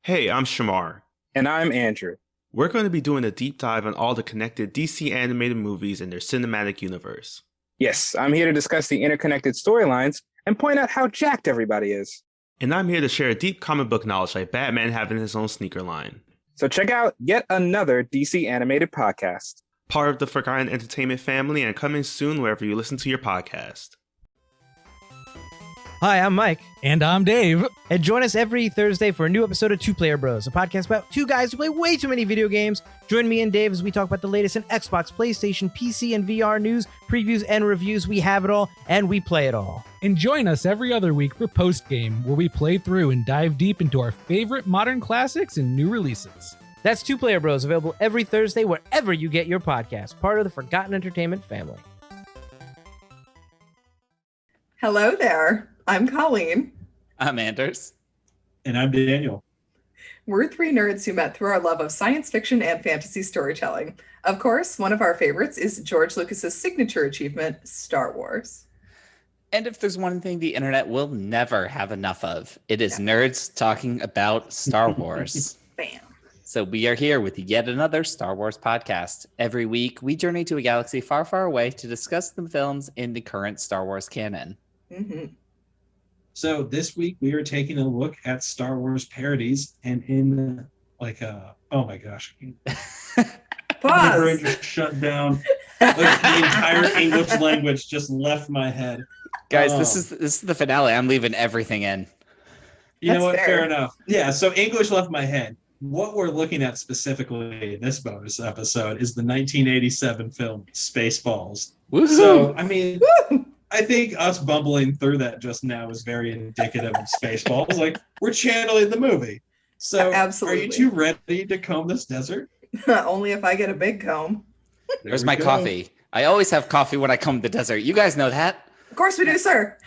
Hey, I'm Shamar. And I'm Andrew. We're going to be doing a deep dive on all the connected DC animated movies and their cinematic universe. Yes, I'm here to discuss the interconnected storylines and point out how jacked everybody is. And I'm here to share deep comic book knowledge like Batman having his own sneaker line. So check out yet another DC animated podcast. Part of the Forgotten Entertainment family and coming soon wherever you listen to your podcast. Hi, I'm Mike. And I'm Dave. And join us every Thursday for a new episode of Two Player Bros, a podcast about two guys who play way too many video games. Join me and Dave as we talk about the latest in Xbox, PlayStation, PC, and VR news, previews, and reviews. We have it all, and we play it all. And join us every other week for Post Game, where we play through and dive deep into our favorite modern classics and new releases. That's Two Player Bros, available every Thursday wherever you get your podcast, part of the Forgotten Entertainment family. Hello there. I'm Colleen. I'm Anders. And I'm Daniel. We're three nerds who met through our love of science fiction and fantasy storytelling. Of course, one of our favorites is George Lucas's signature achievement, Star Wars. And if there's one thing the internet will never have enough of, it is nerds talking about Star Wars. Bam. So we are here with yet another Star Wars podcast. Every week, we journey to a galaxy far, far away to discuss the films in the current Star Wars canon. Mm-hmm. So this week we are taking a look at Star Wars parodies, and in oh my gosh, my brain just shut down. Like the entire English language just left my head. Guys, this is the finale. I'm leaving everything in. You know what? Fair enough. Yeah. So English left my head. What we're looking at specifically in this bonus episode is the 1987 film Spaceballs. Woo-hoo! So I mean. I think us bumbling through that just now is very indicative of Spaceballs. Like, we're channeling the movie. So, Absolutely. Are you two ready to comb this desert? Only if I get a big comb. There's my coffee. I always have coffee when I comb the desert. You guys know that. Of course we do, sir.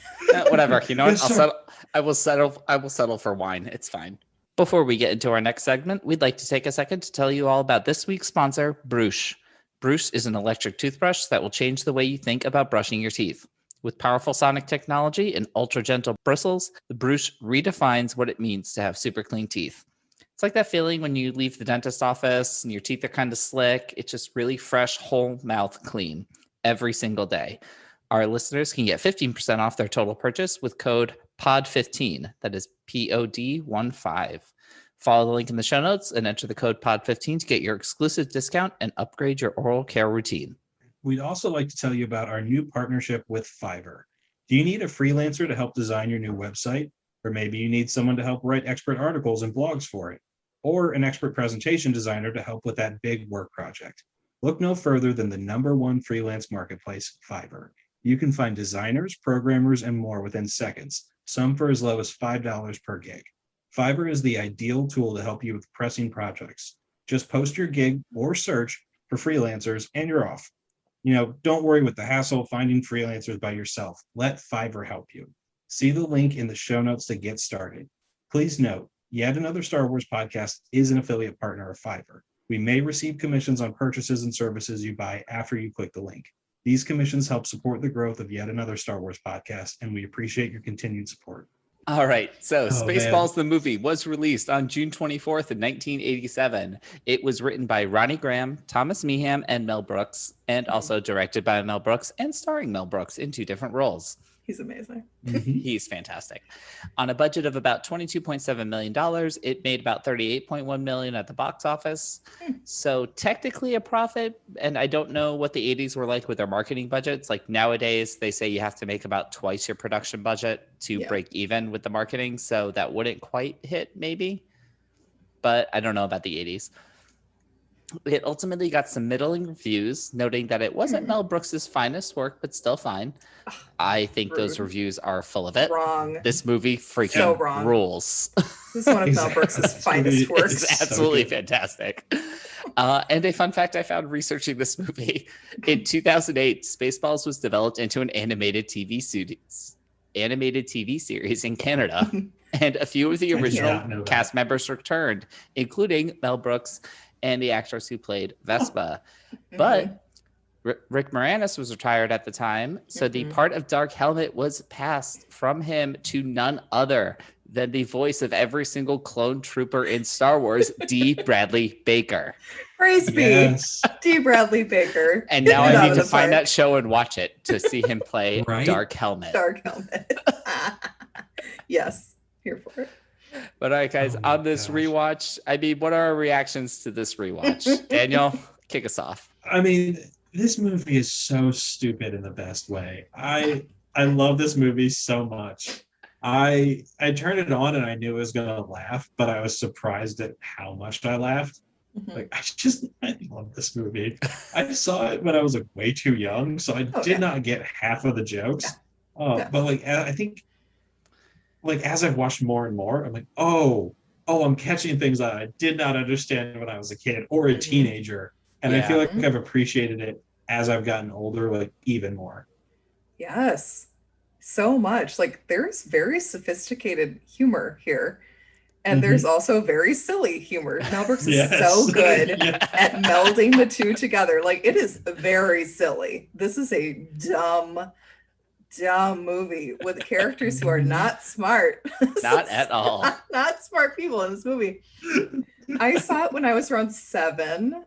Whatever. You know what? Yes, I will settle for wine. It's fine. Before we get into our next segment, we'd like to take a second to tell you all about this week's sponsor, Brush. Brush is an electric toothbrush that will change the way you think about brushing your teeth. With powerful sonic technology and ultra-gentle bristles, the Brush redefines what it means to have super clean teeth. It's like that feeling when you leave the dentist office and your teeth are kind of slick. It's just really fresh, whole mouth clean every single day. Our listeners can get 15% off their total purchase with code POD15. That is POD15. Follow the link in the show notes and enter the code POD15 to get your exclusive discount and upgrade your oral care routine. We'd also like to tell you about our new partnership with Fiverr. Do you need a freelancer to help design your new website? Or maybe you need someone to help write expert articles and blogs for it? Or an expert presentation designer to help with that big work project? Look no further than the #1 freelance marketplace, Fiverr. You can find designers, programmers, and more within seconds, some for as low as $5 per gig. Fiverr is the ideal tool to help you with pressing projects. Just post your gig or search for freelancers and you're off. Don't worry with the hassle of finding freelancers by yourself. Let Fiverr help you. See the link in the show notes to get started. Please note, yet another Star Wars podcast is an affiliate partner of Fiverr. We may receive commissions on purchases and services you buy after you click the link. These commissions help support the growth of yet another Star Wars podcast, and we appreciate your continued support. All right, so Spaceballs the movie was released on June 24th in 1987. It was written by Ronnie Graham, Thomas Meeham, and Mel Brooks, and also directed by Mel Brooks and starring Mel Brooks in 2 different roles. He's amazing. He's fantastic. On a budget of about $22.7 million, it made about $38.1 million at the box office. So technically a profit, and I don't know what the 80s were like with their marketing budgets. Like nowadays, they say you have to make about twice your production budget to break even with the marketing. So that wouldn't quite hit maybe, but I don't know about the 80s. It ultimately got some middling reviews, noting that it wasn't Mel Brooks' finest work, but still fine. I think those reviews are full of it. Wrong. This movie freaking rules. This is one of Mel Brooks' finest works. It's absolutely fantastic. And a fun fact I found researching this movie, in 2008, Spaceballs was developed into an animated TV series in Canada. And a few of the original cast members returned, including Mel Brooks and the actress who played Vespa. But Rick Moranis was retired at the time, so the part of Dark Helmet was passed from him to none other than the voice of every single clone trooper in Star Wars, D. Bradley Baker. Praise Yes. be D. Bradley Baker. And now Hitting it I out need of to the find park. that show and watch it to see him play Right? Dark Helmet. Dark Helmet. Yes, here for it. But all right, guys, Oh my on this gosh. rewatch, I mean, what are our reactions to this rewatch? Daniel, kick us off. I mean, this movie is so stupid in the best way. I love this movie so much. I turned it on and I knew I was gonna laugh, but I was surprised at how much I laughed. Mhm. Like I love this movie. I saw it when I was like way too young, so I Oh, did yeah. not get half of the jokes. Yeah. But like I think like as I've watched more and more, I'm like, oh, I'm catching things that I did not understand when I was a kid or a teenager. And I feel like I've appreciated it as I've gotten older, like even more. Yes, so much. Like there's very sophisticated humor here, and there's also very silly humor. Mel Brooks is Yes. so good Yeah. at melding the two together. Like it is very silly. This is a dumb movie with characters who are not smart. Not at all. Not smart people in this movie. I saw it when I was around 7.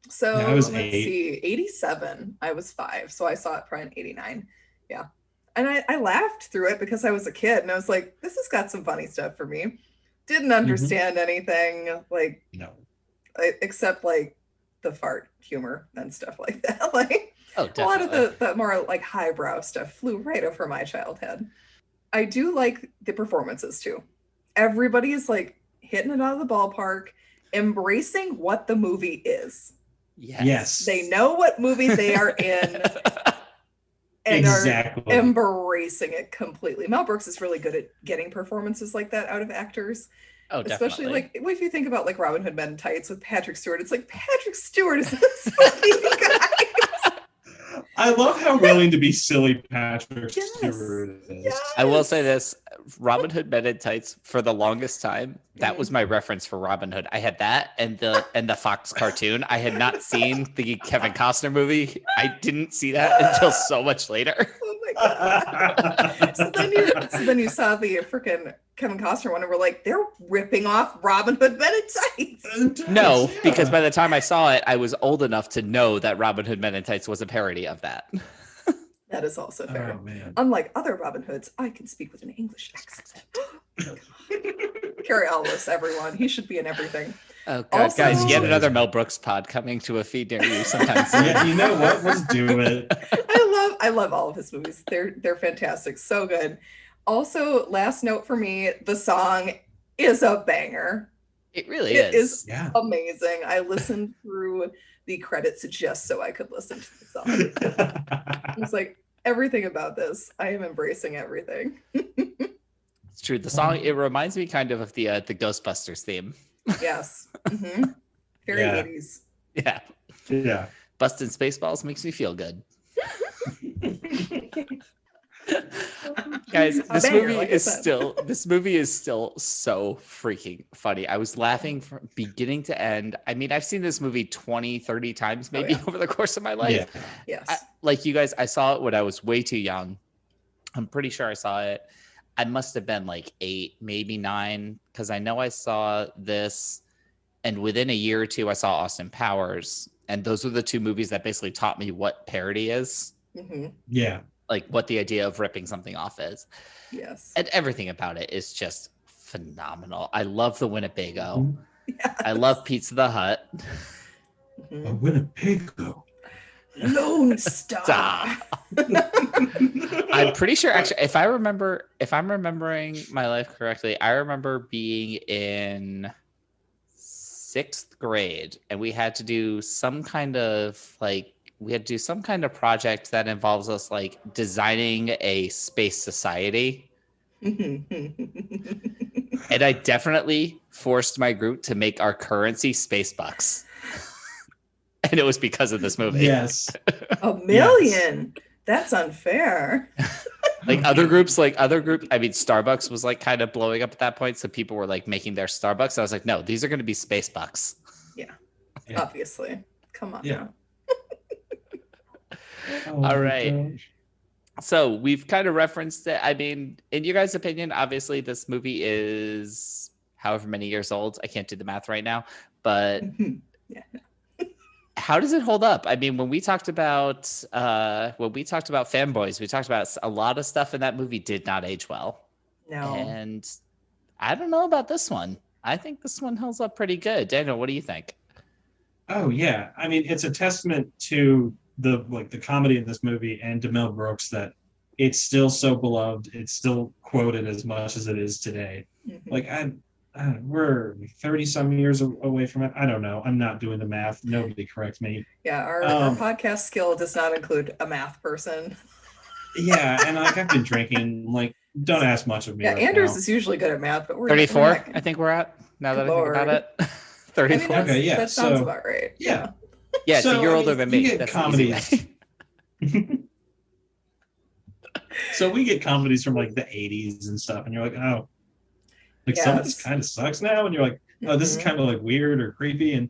So Yeah, I was let's 8. see, 87. I was 5. So I saw it probably in 89. Yeah. And I laughed through it because I was a kid and I was like, this has got some funny stuff for me. Didn't understand anything like No. except like the fart humor and stuff like that. Like Oh, a lot definitely. of the more like highbrow stuff flew right over my childhood. I do like the performances too. Everybody is like hitting it out of the ballpark, embracing what the movie is. Yes. They know what movie they are in and Exactly. are embracing it completely. Mel Brooks is really good at getting performances like that out of actors. Oh, Especially definitely. like if you think about like Robin Hood Men in Tights with Patrick Stewart, it's like Patrick Stewart is in this movie, you guys. I love how willing to be silly Patrick Yes. Stewart is. Yes. I will say this: Robin Hood Men in Tights for the longest time. That was my reference for Robin Hood. I had that and the Fox cartoon. I had not seen the Kevin Costner movie. I didn't see that until so much later. Oh my god. So then you saw the freaking Kevin Costner one and we're like, they're ripping off Robin Hood Men in Tights. No, because by the time I saw it, I was old enough to know that Robin Hood Men in Tights was a parody of that. That is also fair. Oh man. Unlike other Robin Hoods, I can speak with an English accent. Carry Ellis, everyone. He should be in everything. Oh god, Also- guys, yet another Mel Brooks pod coming to a feed near you sometime soon. Yeah, you know what? Let's do it. I love all of his movies. They're fantastic. So good. Also, last note for me, the song is a banger. It really It is. is Yeah. amazing. I listened through the credits just so I could listen to the song. I was like, everything about this, I am embracing everything. It's true. The song, it reminds me kind of the Ghostbusters theme. Yes. Mhm. Very Yeah. 80s. Yeah. Yeah. Busting Spaceballs makes me feel good. Guys, A banger, like I said. this movie is still so freaking funny. I was laughing from beginning to end. I mean, I've seen this movie 20, 30 times maybe yeah. over the course of my life. Yeah. Yes. Like you guys, I saw it when I was way too young. I'm pretty sure I saw it. I must have been like 8, maybe 9, because I know I saw this, and within a year or two, I saw Austin Powers, and those were the 2 movies that basically taught me what parody is, hmm Yeah. like what the idea of ripping something off is, Yes. and everything about it is just phenomenal. I love the Winnebago. Yes. I love Pizza the Hut. Mhm. A Winnebago. Lone Star. Stop. I'm pretty sure actually if I'm remembering my life correctly, I remember being in 6th grade and we had to do some kind of project that involves us like designing a space society. And I definitely forced my group to make our currency space bucks. And it was because of this movie. Yes. $1 million. That's unfair. Other groups, I mean, Starbucks was like kind of blowing up at that point. So people were like making their Starbucks. I was like, no, these are going to be space bucks. Yeah. Obviously. Come on. Yeah. Now. Oh All my right. gosh. So we've kind of referenced it. I mean, in your guys' opinion, obviously this movie is however many years old. I can't do the math right now, but Yeah. how does it hold up? I mean, when we talked about Fanboys, we talked about a lot of stuff in that movie did not age well. No. And I don't know about this one. I think this one holds up pretty good. Daniel, what do you think? Oh yeah, I mean it's a testament to the comedy in this movie and to Mel Brooks that it's still so beloved. It's still quoted as much as it is today. Like we're 30 some years away from it. I don't know. I'm not doing the math. Nobody correct me. Yeah, our podcast skill does not include a math person. Yeah, and like I've been drinking. Like, don't ask much of me. Yeah, right Anders now. is usually good at math, but we're 34, not, I think we're at. Now that Lord. I think about it. I mean, 34. Okay, yeah, that sounds so- about right. Yeah. Yeah, so you're I older mean, than you me. get That's the easy comedies. way. So we get comedies from like the 80s and stuff, and you're like, oh, like some of this Yes. kind of sucks now, and you're like, oh, this is Mhm. kind of like weird or creepy, and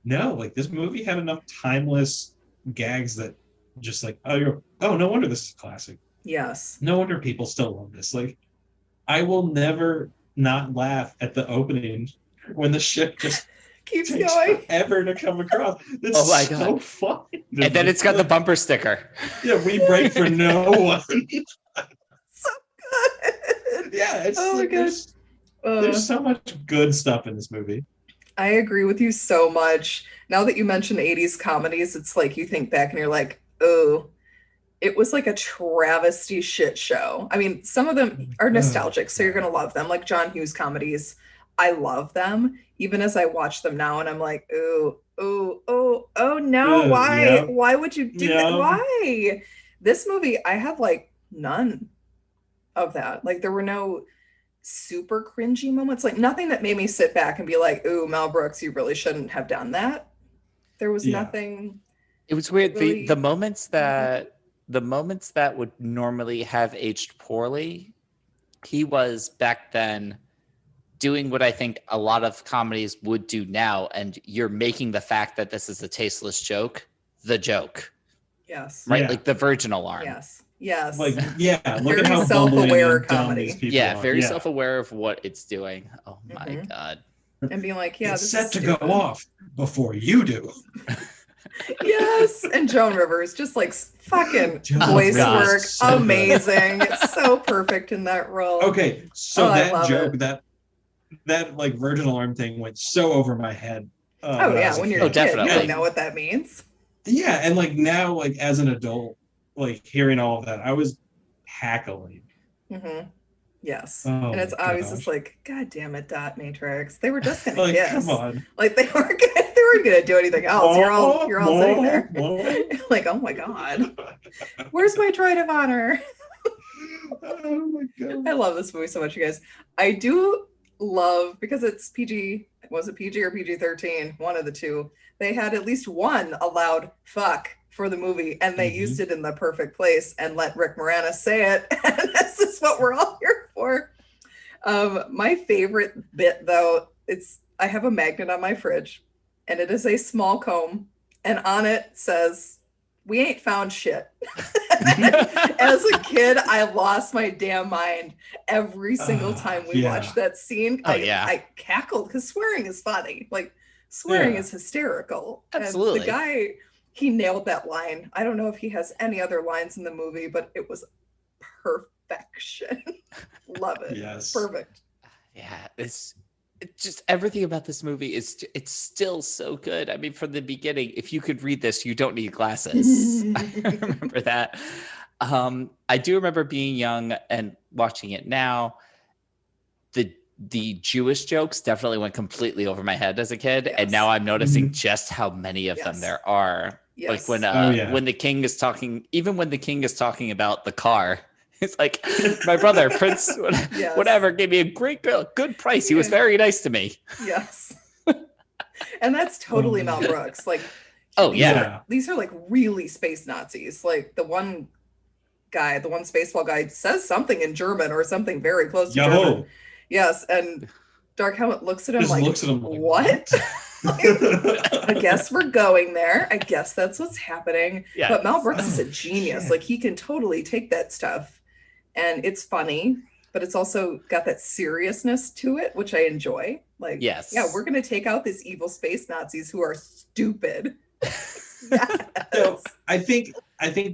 no, like this movie had enough timeless gags that just like, oh, no wonder this is a classic. Yes. No wonder people still love this. Like, I will never not laugh at the opening when the ship just Keeps takes going. forever to come across. It's Oh my so God. funny. And then it's got the bumper sticker. Yeah, we break for no one. So good. Yeah, it's Oh my like, gosh. there's so much good stuff in this movie. I agree with you so much. Now that you mention 80s comedies, it's like you think back and you're like, oh, it was like a travesty shit show. I mean, some of them are nostalgic, so you're going to love them. Like John Hughes comedies, I love them, even as I watch them now. And I'm like, oh, no, why? Yeah. Why would you do that? Yeah. Why? This movie, I have like none of that. Like there were no super cringy moments, like nothing that made me sit back and be like, ooh, Mel Brooks, you really shouldn't have done that. There was Yeah. nothing. It was weird. Really- The moments that would normally have aged poorly, he was back then doing what I think a lot of comedies would do now, and you're making the fact that this is a tasteless joke the joke, Yes. right? Yeah. Like the virgin alarm. Yes. Like, yeah, look Very at how bumbling self-aware and dumb comedy. these people Yeah, are. very self-aware of what it's doing. Oh my Mhm. God. And being like, yeah, It's this set is to go stupid. off before you do. Yes. And Joan Rivers, just like fucking Joan voice Rivers work. is so good. Amazing. So perfect in that role. Okay, so Oh, I that love joke, it. that like virgin alarm thing went so over my head. Oh, I yeah. was a When you're Oh, a kid. kid, you definitely. don't know what that means. Yeah, and like now, like as an adult, like hearing all of that, I was hackling. Mm-hmm. Yes. Oh and it's my always gosh. just like, God damn it, Dot Matrix. They were just gonna Like, kiss. come on. Like they weren't gonna do anything else. You're all sitting there. Like, oh my God. Where's my droid of honor? Oh my god. I love this movie so much, you guys. I do love, because it's PG, was it PG or PG-13? One of the two. They had at least one allowed fuck for the movie, and they Mhm. used it in the perfect place and let Rick Moranis say it. And this is what we're all here for. My favorite bit, though, I have a magnet on my fridge, and it is a small comb, and on it says, "We ain't found shit." As a kid, I lost my damn mind every single time we yeah. watched that scene. Oh, yeah. I cackled because swearing is funny. Like swearing Yeah. is hysterical. Absolutely. And the guy, he nailed that line. I don't know if he has any other lines in the movie, but it was perfection. Love it. Yes. Perfect. Yeah, it's just everything about this movie it's still so good. I mean, from the beginning, if you could read this, you don't need glasses. I remember that. I do remember being young and watching it now. The Jewish jokes definitely went completely over my head as a kid, and Yes. now I'm noticing just how many of them Yes. there are. Yes. Like when Oh, yeah. when the king is talking, even when the king is talking about the car, it's like my brother Prince, Yes. whatever, gave me a good price. He was Yeah. very nice to me. Yes. And that's totally Oh, Mel man. Brooks. Like, Oh these yeah, are- these are like really space Nazis. Like the one guy, the one Spaceball guy says something in German or something very close to German. Yo, Yes, and Dark Helmet looks at him just like, looks at him like, what? I guess we're going there. I guess that's what's happening. Yeah. But Mel Brooks is a genius. shit. Like, he can totally take that stuff and it's funny, but it's also got that seriousness to it, which I enjoy. Like, Yes. yeah, we're going to take out these evil space Nazis who are stupid. So I think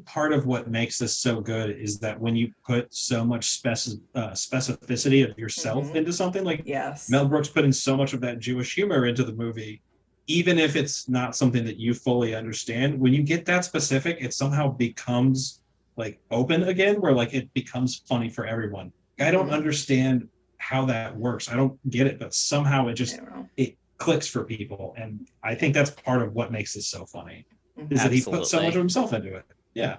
part of what makes this so good is that when you put so much specificity of yourself into something, like Yes. Mel Brooks putting so much of that Jewish humor into the movie, even if it's not something that you fully understand, when you get that specific, it somehow becomes like open again, where like it becomes funny for everyone. I don't understand how that works. I don't get it, but somehow it clicks for people, and I think that's part of what makes this so funny. Is that he put so much of himself into it. Yeah.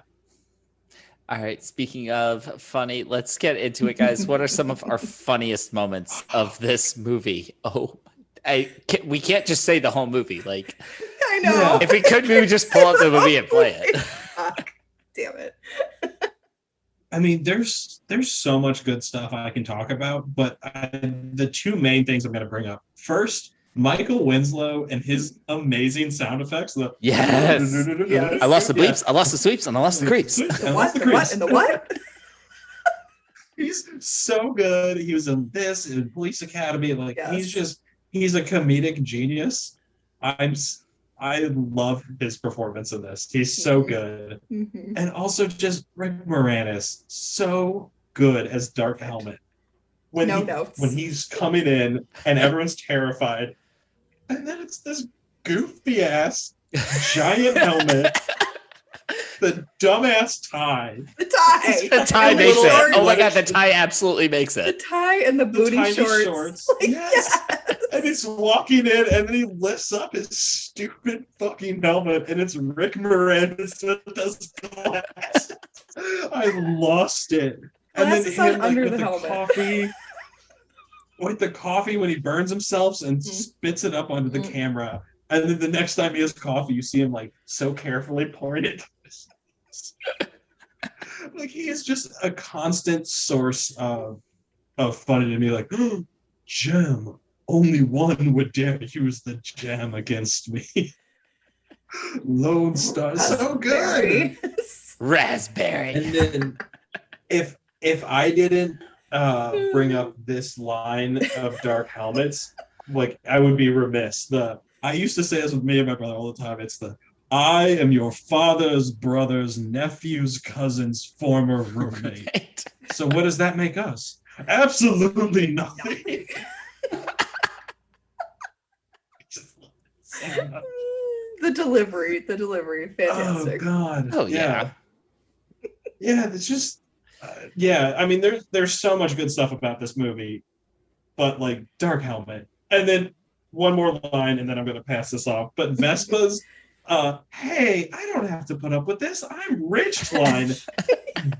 All right. Speaking of funny, let's get into it, guys. What are some of our funniest moments of this movie? Oh, we can't just say the whole movie. Like, I know. if we could, we would just pull up the movie and play it. Fuck. Damn it. I mean, there's so much good stuff I can talk about, but the two main things I'm going to bring up. First, Michael Winslow and his amazing sound effects. Yes. Yes. I lost the bleeps, I lost the sweeps, and I lost the creeps. The what? The what? And the what? He's so good. He was in this, in Police Academy. Like, Yes. he's a comedic genius. I love his performance in this. He's so good. Mhm. And also just Rick Moranis, so good as Dark Helmet. When he's coming in and everyone's terrified. And then it's this goofy ass giant helmet, the dumbass tie. The tie. The tie And the makes it. shorts. Oh my god, the tie absolutely makes The it. tie and the booty tiny shorts. Like, Yes. And he's walking in and then he lifts up his stupid fucking helmet and it's Rick Moranis with those glasses. I lost it. Glasses and then on under with the helmet. coffee. With the coffee when he burns himself and spits it up onto the camera. And then the next time he has coffee, you see him like so carefully pouring it. Like, he is just a constant source of fun to me. Like, oh, Gem, only one would dare use the gem against me. Lone Star, so good. Raspberry. And then if I didn't bring up this line of Dark Helmets, like, I would be remiss. I used to say this with me and my brother all the time. It's I am your father's brother's nephew's cousin's former roommate. So what does that make us? Absolutely nothing. The delivery, fantastic. Oh God. Oh yeah. Yeah, it's just I mean, there's so much good stuff about this movie, but like Dark Helmet, and then one more line, and then I'm gonna pass this off. But Vespa's hey, I don't have to put up with this. I'm rich line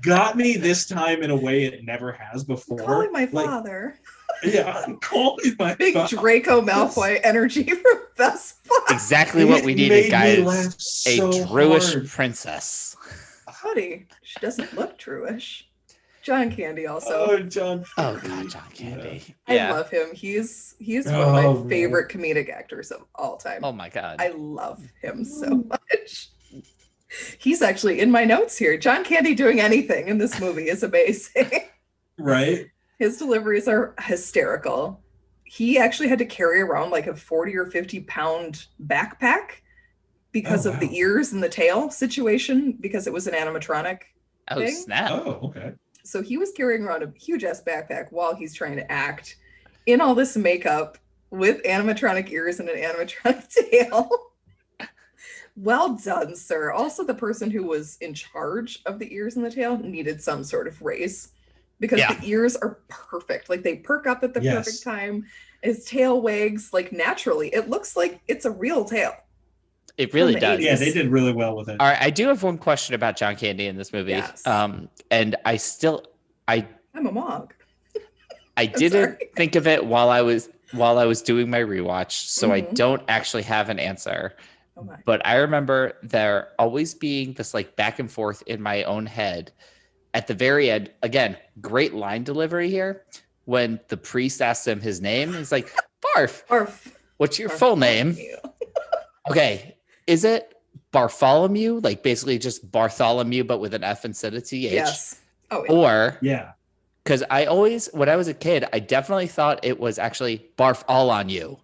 got me this time in a way it never has before. Calling my Like, father. yeah, I'm calling my Big father. Draco Malfoy energy from Vespa. Exactly what we It needed, made me guys. laugh so A Druish hard. princess. Buddy, she doesn't look Druish. John Candy also. Oh, John. Oh god, John Candy. I Yeah. love him. He's one of my Oh, favorite comedic actors of all time. Oh my god. I love him so much. He's actually in my notes here. John Candy doing anything in this movie is amazing. Right? His deliveries are hysterical. He actually had to carry around like a 40 or 50-pound backpack because of the ears and the tail situation, because it was an animatronic Oh thing. snap. Oh, okay. So he was carrying around a huge ass backpack while he's trying to act in all this makeup with animatronic ears and an animatronic tail. Well done, sir. Also, the person who was in charge of the ears and the tail needed some sort of raise because the ears are perfect. Like, they perk up at the perfect time. His tail wags like naturally. It looks like it's a real tail. It really does. 80s. Yeah, they did really well with it. All right, I do have one question about John Candy in this movie. Yes. And I'm a mog. I didn't think of it while I was doing my rewatch, so I Mhm. don't actually have an answer. Oh my. But I remember there always being this like back and forth in my own head. At the very end, again, great line delivery here. When the priest asks him his name, he's like, "Barf." Barf. What's your full name? Okay. Is it Bartholomew? Like basically just Bartholomew, but with an F instead of TH? Yes. Oh, yeah. Or, Yeah. because I always, when I was a kid, I definitely thought it was actually Barf all on you.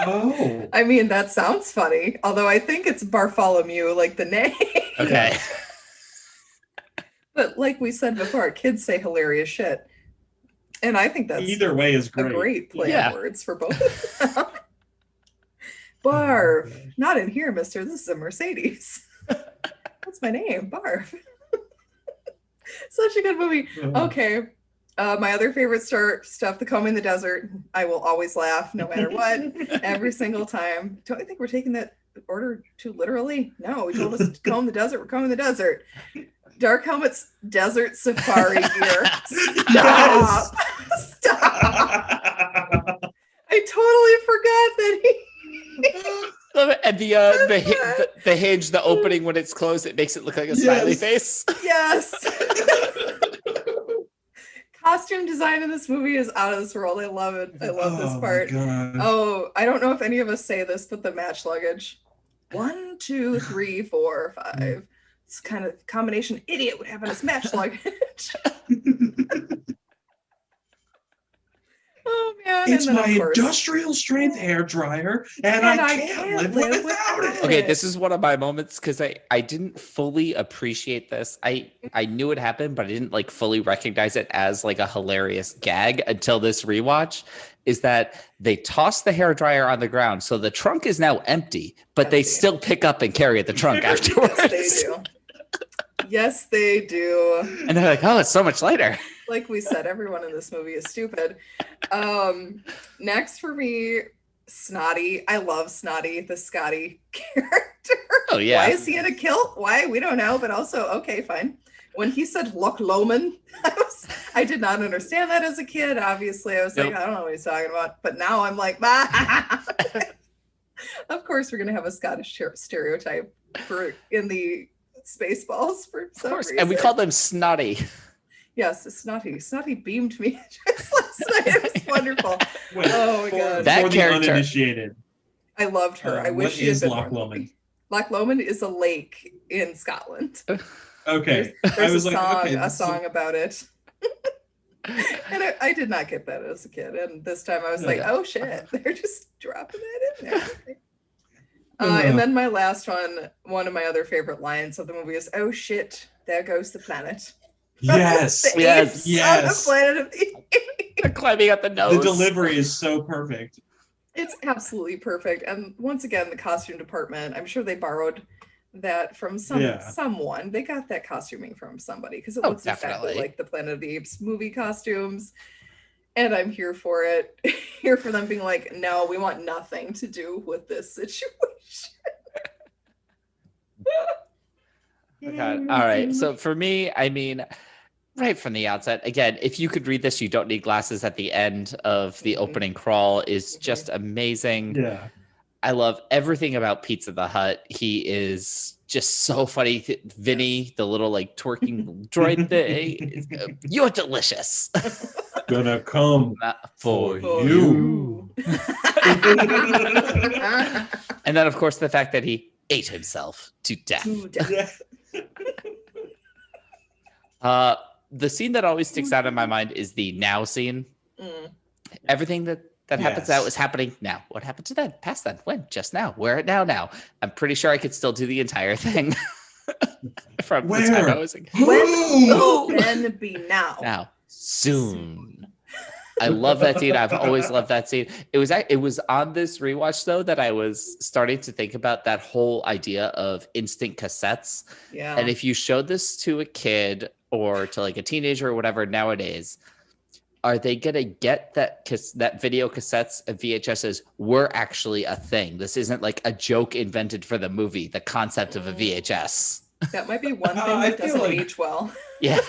Oh. I mean, that sounds funny. Although I think it's Bartholomew, like the name. Okay. But like we said before, kids say hilarious shit. And I think that's Either way is a great. great play Yeah. on words for both of them. Barf. Not in here, mister. This is a Mercedes. That's my name, Barf. Such a good movie. Okay. My other favorite stuff, The Comb in the Desert. I will always laugh no matter what, every single time. Don't you think we're taking that order too literally? No, we told us to comb the desert. We're combing the desert. Dark Helmet's desert safari gear. Stop. Stop. I totally forgot that he. And the hinge, the opening when it's closed, it makes it look like a smiley face. Yes. Costume design in this movie is out of this world. I love it. I love this part. Oh, I don't know if any of us say this, but the match luggage. 1, 2, 3, 4, 5. This kind of combination idiot would have in his match luggage. Oh man! It's and then, my of course, industrial strength hair dryer, and I can't live without it. Okay, this is one of my moments because I didn't fully appreciate this. I knew it happened, but I didn't like fully recognize it as like a hilarious gag until this rewatch. Is that they toss the hair dryer on the ground, so the trunk is now empty, but they still pick up and carry the trunk afterwards. Yes, they do. Yes, they do. And they're like, "Oh, it's so much lighter." Like we said, everyone in this movie is stupid. Next for me, Snotty. I love Snotty, the Scotty character. Oh yeah. Why is he in a kilt? Why? We don't know, but also, okay, fine. When he said Loch Lomond, I did not understand that as a kid. Obviously, I was like, I don't know what he's talking about. But now I'm like, of course, we're going to have a Scottish stereotype in the Spaceballs for some reason. And we call them snotty. Yes, Snotty beamed me just last night. It was wonderful. Wait, oh my god. That for character. the uninitiated. I loved her. I wish what she had is been Loch more Lomond? movie. Loch Lomond is a lake in Scotland. Okay. There's I was a like, song, okay, a song about it. And I did not get that as a kid. And this time I was like, oh shit, they're just dropping that in there. And then my last one of my other favorite lines of the movie is, oh shit, there goes the planet. Yes. The yes. apes on the planet of the apes. They're climbing up the nose. The delivery is so perfect. It's absolutely perfect. And once again, the costume department, I'm sure they borrowed that from someone. They got that costuming from somebody because it looks exactly like the Planet of the Apes movie costumes. And I'm here for it. Here for them being like, no, we want nothing to do with this situation. Oh God. All right. So for me, I mean, right from the outset, again, if you could read this, you don't need glasses at the end of the opening crawl is just amazing. Yeah. I love everything about Pizza the Hut. He is just so funny. Vinny, the little like twerking droid thing. You're delicious. Gonna come for you. And then, of course, the fact that he ate himself to death. The scene that always sticks out in my mind is the now scene. Everything that happens now is happening now. What happened to then? Past then? When? Just now. Where? Now. I'm pretty sure I could still do the entire thing. From the time I was like, when will then be now? Now. Soon. I love that scene. I've always loved that scene. It was on this rewatch though that I was starting to think about that whole idea of instant cassettes. Yeah. And if you showed this to a kid or to like a teenager or whatever nowadays, are they gonna get that video cassettes and VHSs were actually a thing? This isn't like a joke invented for the movie. The concept of a VHS. That might be one thing that doesn't age well. Yeah.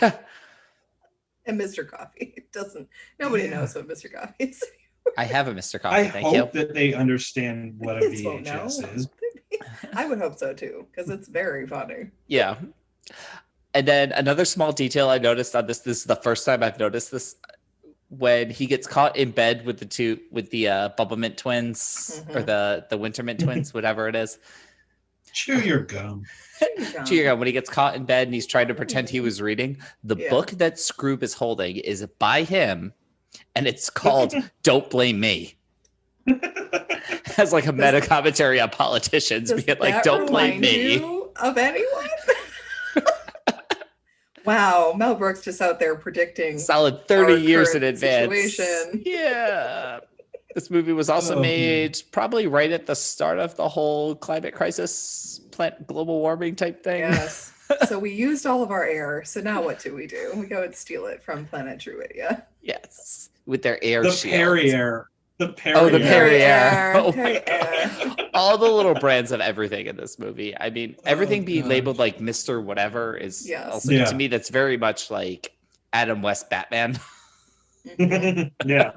And Mr. Coffee. It doesn't. Nobody knows what Mr. Coffee is. I have a Mr. Coffee. I Thank you. hope that they understand what a VHS is. I would hope so too, because it's very funny. Yeah. And then another small detail I noticed on this is the first time I've noticed this. when he gets caught in bed with the Bubba Mint twins or the Wintermint twins, whatever it is. Chew your gum. Chew your gum. When he gets caught in bed and he's trying to pretend he was reading, the book that Scroob is holding is by him, and it's called "Don't Blame Me." Has like a meta commentary on politicians being like, "Don't blame me." Of anyone? Wow, Mel Brooks just out there predicting solid 30 years in current advance. Situation. Yeah. This movie was also made probably right at the start of the whole climate crisis, global warming type thing. Yes. So we used all of our air. So now what do? We go and steal it from Planet Druidia. Yes. With their air The shield. Perrier. The Perrier. Oh, the Perrier. Oh my Perrier. God. All the little brands of everything in this movie. I mean, everything being labeled like Mr. Whatever is also, to me, that's very much like Adam West Batman. Yeah.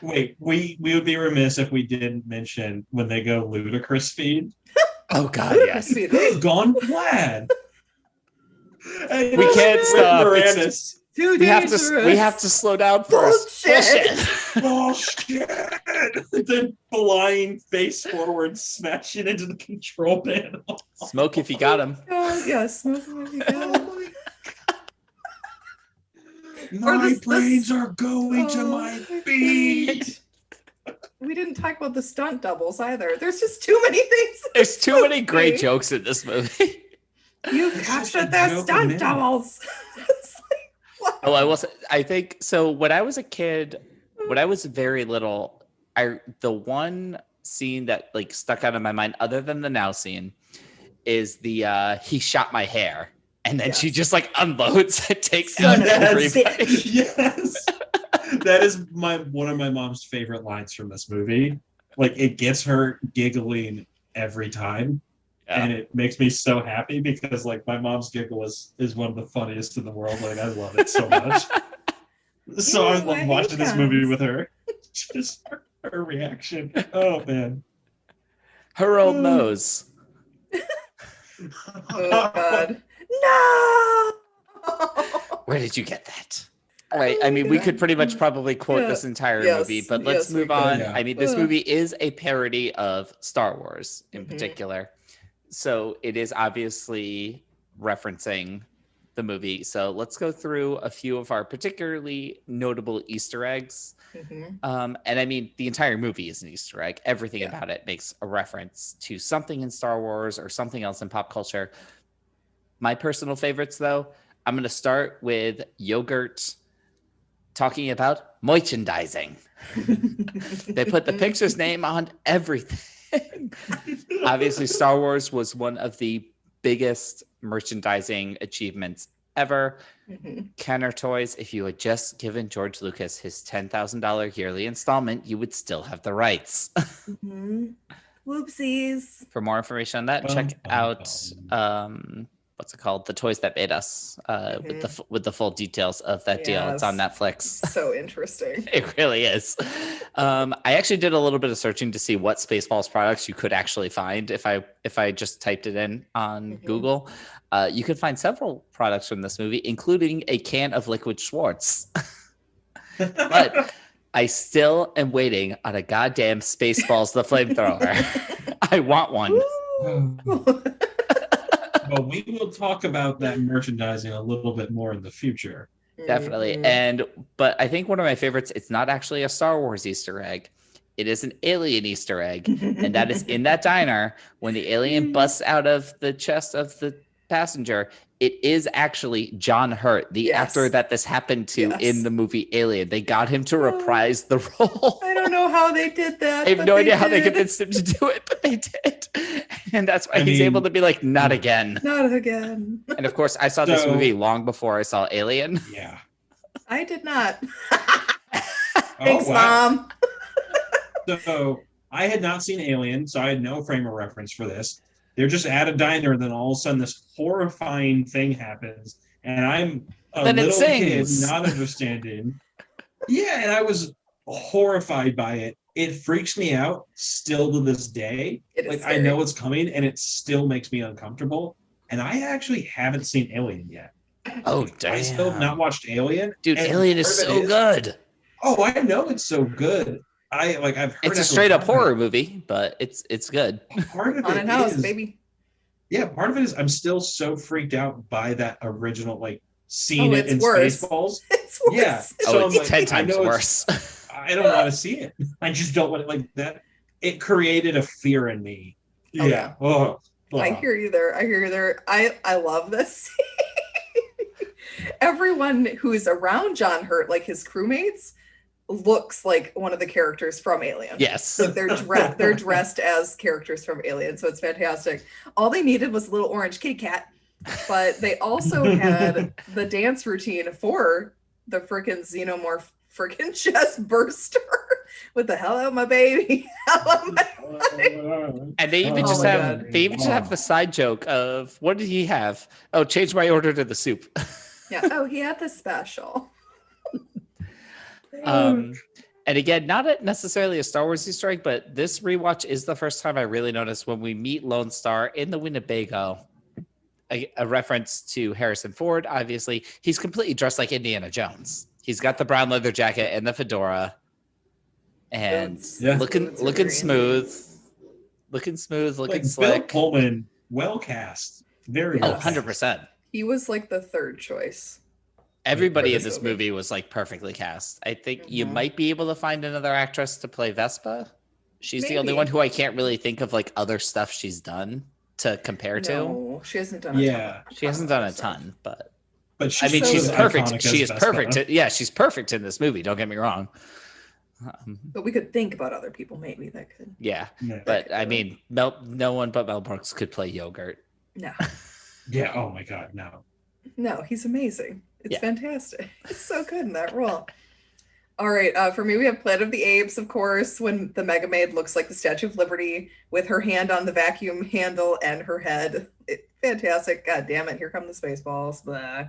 Wait, we would be remiss if we didn't mention when they go ludicrous speed. Oh God, yes. Gone plaid. We can't stop. We have to slow down first. Bullshit. The flying face forward, smashing into the control panel. Smoke if you got him. Yeah, smoke if you got him. My brains are going to my feet. We didn't talk about the stunt doubles either. There's just too many things. There's too many great jokes in this movie. You captured their stunt doubles. Oh, I think so. When I was a kid, when I was very little, the one scene that like stuck out in my mind, other than the now scene, is the he shot my hair, and then she just like unloads and takes out everybody. Yes, that is one of my mom's favorite lines from this movie. Like it gets her giggling every time. And it makes me so happy because like my mom's giggle is one of the funniest in the world. Like I love it so much. So I love watching this movie with her. Just her reaction. Oh man. Her old nose. Oh God. No. Where did you get that? All right. I mean, we could pretty much probably quote this entire movie, but let's move on. Yeah. I mean, this movie is a parody of Star Wars in particular. So it is obviously referencing the movie. So let's go through a few of our particularly notable Easter eggs. And I mean, the entire movie is an Easter egg. Everything about it makes a reference to something in Star Wars or something else in pop culture. My personal favorites, though, I'm going to start with yogurt talking about merchandising. They put the picture's name on everything. Obviously, Star Wars was one of the biggest merchandising achievements ever. Kenner Toys, if you had just given George Lucas his $10,000 yearly installment, you would still have the rights. Whoopsies. For more information on that, check out what's it called? The Toys That Made Us, with the full details of that deal. It's on Netflix. So interesting. It really is. I actually did a little bit of searching to see what Spaceballs products you could actually find if I just typed it in on Google. You could find several products from this movie, including a can of Liquid Schwartz. But I still am waiting on a goddamn Spaceballs the flamethrower. I want one. Well, we will talk about that merchandising a little bit more in the future. Definitely. But I think one of my favorites, it's not actually a Star Wars Easter egg. It is an alien Easter egg. And that is in that diner when the alien busts out of the chest of the passenger. It is actually John Hurt, the actor that this happened to in the movie Alien. They got him to reprise the role. I don't know how they did that. I have no idea how they convinced him to do it, but they did. And that's why he's able to be like, not again. Not again. And of course, I saw this movie long before I saw Alien. Yeah. I did not. Thanks, Mom. So I had not seen Alien, so I had no frame of reference for this. They're just at a diner, and then all of a sudden this horrifying thing happens, and I'm a little kid not understanding. And I was horrified by it. It freaks me out still to this day. Like I know it's coming, and it still makes me uncomfortable. And I actually haven't seen Alien yet. Oh, I still have not damn. watched Alien. Dude, and Alien is part of it so good. Oh, I know it's so good. I've heard It's a Echo straight up talk about horror movie, but it's good. it. Part of Haunted it house, is, baby. yeah, part of it is I'm still so freaked out by that original, like, Oh, seeing it it's in worse. Spaceballs. It's worse. Yeah. Oh, So I'm it's like, 10 I times know worse. I don't want to see it. I just don't want it like that. It created a fear in me. Oh, Yeah. Oh, I hear you there. I love this. Everyone who's around John Hurt, like his crewmates, looks like one of the characters from Alien. Yes. Like they're dressed as characters from Alien, so it's fantastic. All they needed was a little orange kitty cat, but they also had the dance routine for the freaking xenomorph freaking chest burster with the "Hello, my baby." Hello, my And they even Oh just my have God. they even just have the side joke of what did he have? Oh, change my order to the soup. yeah. Oh, he had the special. And again, not necessarily a Star Wars Easter egg, but this rewatch is the first time I really noticed when we meet Lone Star in the Winnebago, a reference to Harrison Ford. Obviously, he's completely dressed like Indiana Jones. He's got the brown leather jacket and the fedora, and Yeah. looking Boots are looking very smooth, looking like slick. Bill Pullman, well cast. Very Oh, well. cast. 100%. He was like the third choice. Everybody For in this this movie. movie was like perfectly cast. I think you Mhm. might be able to find another actress to play Vespa. She's the only Maybe. one who I can't really think of like other stuff she's done to compare to. No, she hasn't done. Yeah. She hasn't done a ton, but But I she's mean, so she's good. perfect. She is perfect. Yeah, she's perfect in this movie. Don't get me wrong. But we could think about other people maybe that could. Yeah, Yeah. but I mean, no one but Mel Brooks could play Yogurt. No, Yeah. Oh my God. No. no, he's amazing. It's Yeah. fantastic. He's so good in that role. All right, for me, we have Planet of the Apes, of course, when the Mega Maid looks like the Statue of Liberty with her hand on the vacuum handle and her head. Fantastic. God damn it. Here come the Spaceballs. Blah.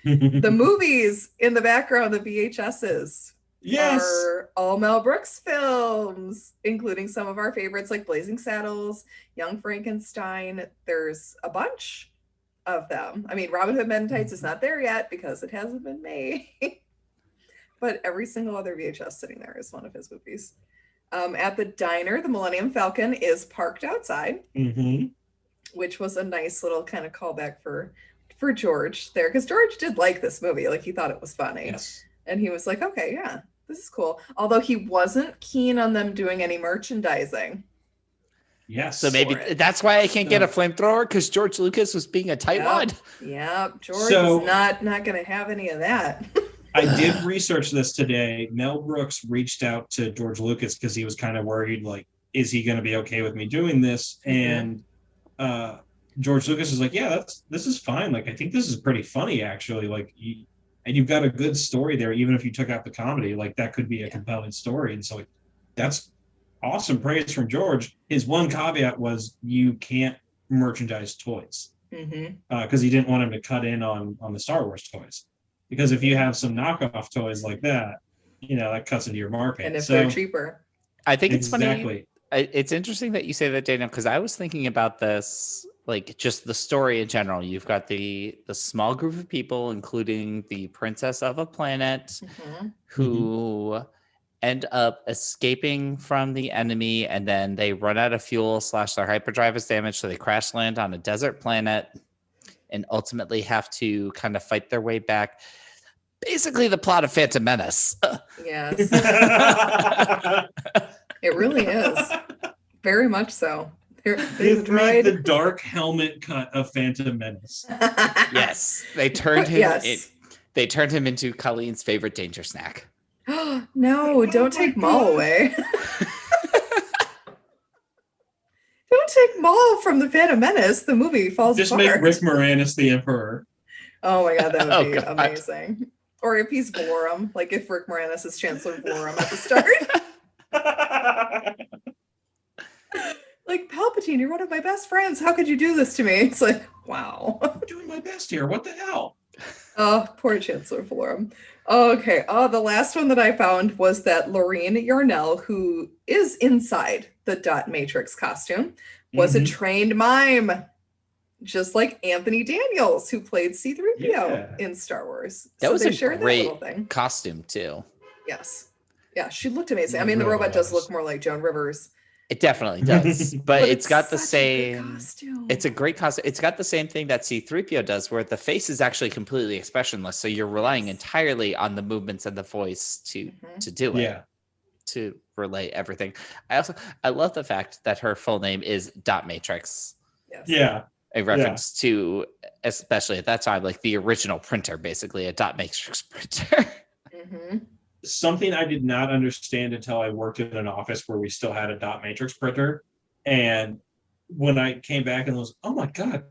The movies in the background, the VHSs, Yes. are all Mel Brooks films, including some of our favorites like Blazing Saddles, Young Frankenstein. There's a bunch of them. I mean, Robin Hood Men in Tights is not there yet because it hasn't been made. But every single other VHS sitting there is one of his movies. At the diner, the Millennium Falcon is parked outside, Mm-hmm. which was a nice little kind of callback for George there, because George did like this movie. Like, he thought it was funny. Yes. And he was like, okay, yeah, this is cool. Although he wasn't keen on them doing any merchandising. Yes. So maybe For it. that's why I can't get a flamethrower because George Lucas was being a tightwad. Yeah, George So- is not going to have any of that. I did research this today. Mel Brooks reached out to George Lucas because he was kind of worried, like, is he going to be okay with me doing this? Mhm. And George Lucas is like, yeah, this is fine. Like, I think this is pretty funny, actually. Like, and you've got a good story there, even if you took out the comedy. Like, that could be a compelling story. And so, like, that's awesome praise from George. His one caveat was you can't merchandise toys because he didn't want him to cut in on the Star Wars toys. Because if you have some knockoff toys like that, that cuts into your market. And if So, they're cheaper. I think it's exactly. funny. It's interesting that you say that, Daniel, because I was thinking about this, like just the story in general. You've got the small group of people, including the princess of a planet, who end up escaping from the enemy, and then they run out of fuel / their hyperdrive is damaged, so they crash land on a desert planet and ultimately have to kind of fight their way back. Basically the plot of Phantom Menace. Yes, it really is. Very much so. They Give me the dark helmet cut of Phantom Menace. Yes, they turned him. Yes. They turned him into Colleen's favorite danger snack. No, don't take Maul away. Don't take Maul from the Phantom Menace. The movie falls Just apart. make Rick Moranis the Emperor. Oh my god, that would Oh, be God. amazing. Or if he's Valorum, like if Rick Moranis is Chancellor Valorum at the start. Like, Palpatine, you're one of my best friends. How could you do this to me? It's like, wow. I'm doing my best here. What the hell? Oh, poor Chancellor Valorum. Okay. Oh, the last one that I found was that Lorene Yarnell, who is inside the Dot Matrix costume, was a Mhm. trained mime. just like Anthony Daniels, wwho played C-3PO Yeah. in Star Wars. That was they a shared great that little thing. costume too. Yes. Yeah, she looked amazing. Yeah, I mean, the really robot does was. look more like Joan Rivers. It definitely does, but it's got the such a good same. costume. It's a great costume. It's got the same thing that C-3PO does, where the face is actually completely expressionless. So you're relying Yes. entirely on the movements and the voice to do it, Yeah. to relay everything. I love the fact that her full name is Dot Matrix, Yes. Yeah. a reference to, especially at that time, like the original printer, basically a Dot Matrix printer. Mhm. Something I did not understand until I worked in an office where we still had a dot matrix printer. And when I came back and was, oh my God,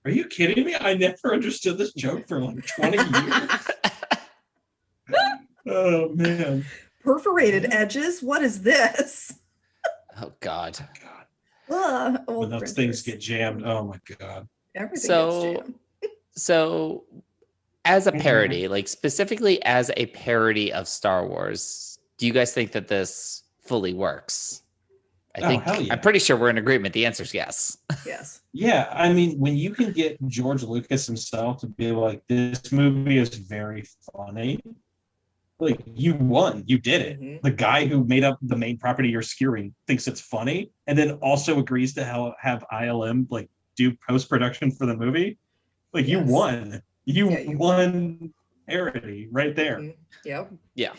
are you kidding me? I never understood this joke for like 20 years. Oh man. Perforated edges. What is this? Oh God. God. Old When those printers. things get jammed, oh my God. Everything So- gets jammed. So, as a parody, like specifically as a parody of Star Wars, do you guys think that this fully works? Hell yeah. I'm pretty sure we're in agreement. The answer is yes. Yes. Yeah, I mean, when you can get George Lucas himself to be like, this movie is very funny, like you won, you did it. Mhm. The guy who made up the main property you're skewering thinks it's funny, and then also agrees to have ILM like do post-production for the movie. Like you Yes. won. You Yeah, you won parody right there. Mhm. Yep. Yeah.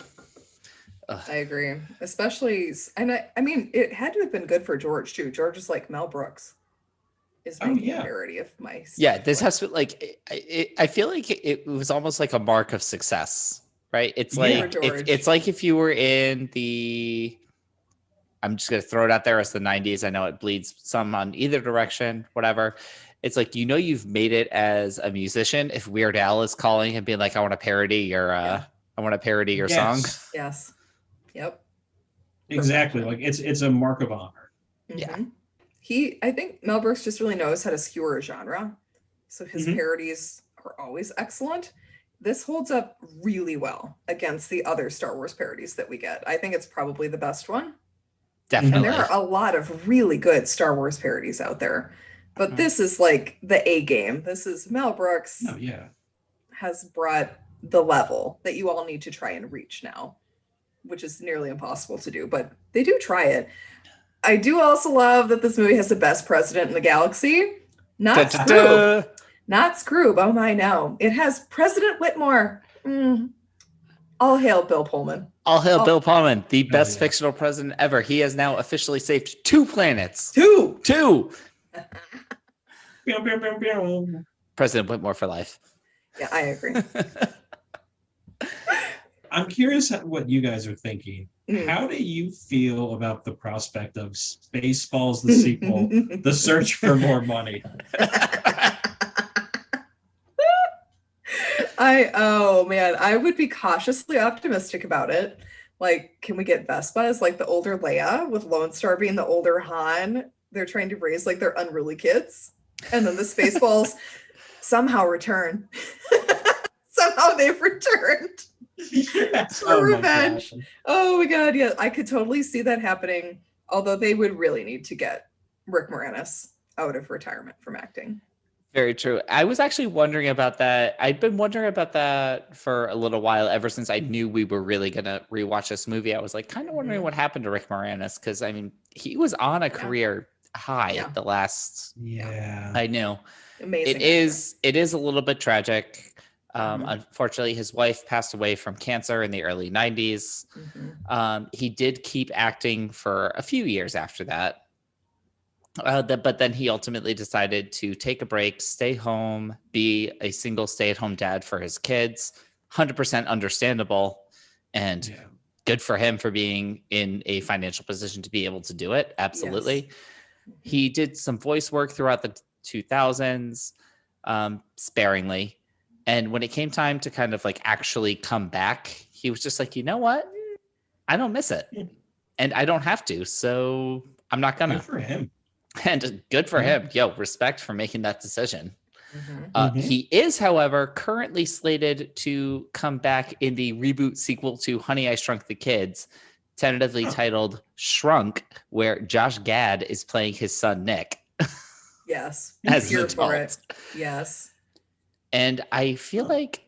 I agree. Especially, and I mean, it had to have been good for George too. George is like Mel Brooks is Oh, making yeah. a parody of my Yeah. stuff. This Like, has to like, I feel like it was almost like a mark of success, right? It's Yeah. like, For George. it's like if you were in I'm just going to throw it out there as the 90s. I know it bleeds some on either direction, whatever. It's like, you've made it as a musician. If Weird Al is calling and being like, I want to parody your, Yeah. I want to parody your song. yes. Yep. Exactly. Like it's a mark of honor. Yeah. Mhm. I think Mel Brooks just really knows how to skewer a genre. So his Mhm. parodies are always excellent. This holds up really well against the other Star Wars parodies that we get. I think it's probably the best one. Definitely. And there are a lot of really good Star Wars parodies out there. But this is like the A game. This is Mel Brooks Oh yeah. has brought the level that you all need to try and reach now, which is nearly impossible to do, but they do try it. I do also love that this movie has the best president in the galaxy. Not Scrooge. Da-da-da. Not Scrooge. Oh my, no. It has President Whitmore. All hail Bill Pullman. All hail Oh. Bill Pullman, the best yeah. fictional president ever. He has now officially saved 2 planets. Two. 2. Pew, pew, pew, pew. President Whitmore for life. Yeah, I agree. I'm curious what you guys are thinking. Mm. How do you feel about the prospect of Spaceballs, the sequel, The Search for More Money? Oh man, I would be cautiously optimistic about it. Like, can we get Vespa as like the older Leia with Lone Star being the older Han? They're trying to raise like their unruly kids. And then the Spaceballs somehow return. Somehow they've returned. Yes. For revenge. Oh my god, yeah. I could totally see that happening. Although they would really need to get Rick Moranis out of retirement from acting. Very true. I was actually wondering about that. I'd been wondering about that for a little while, ever since I knew we were really going to rewatch this movie. I was like kind of wondering what happened to Rick Moranis, because I mean, he was on a career high Yeah. at the last. Yeah. I know. Amazing. It is a little bit tragic. Mhm. Unfortunately, his wife passed away from cancer in the early 90s. Mhm. He did keep acting for a few years after that. But then he ultimately decided to take a break, stay home, be a single stay-at-home dad for his kids. 100% understandable, and Yeah. good for him for being in a financial position to be able to do it. Absolutely. He did some voice work throughout the 2000s, sparingly. And when it came time to kind of like actually come back, he was just like, you know what? I don't miss it. And I don't have to. So I'm not gonna. Good for him. And good for Yeah. him. Yo, respect for making that decision. Mhm. Mhm. He is, however, currently slated to come back in the reboot sequel to Honey, I Shrunk the Kids, tentatively titled Shrunk, where Josh Gad is playing his son, Nick. Yes. as an Here for adult. it. Yes. And I feel like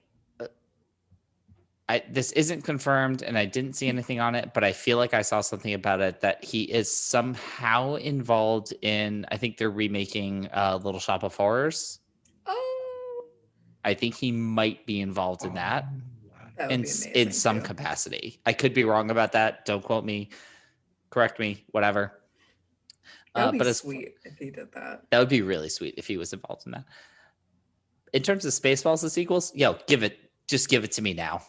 this isn't confirmed and I didn't see anything on it, but I feel like I saw something about it that he is somehow involved in, I think they're remaking Little Shop of Horrors. Oh, I think he might be involved in that that would be amazing. in some too. capacity. I could be wrong about that. Don't quote me. Correct me. Whatever. That would be but sweet if he did that. That would be really sweet if he was involved in that. In terms of Spaceballs, the sequels, just give it to me now.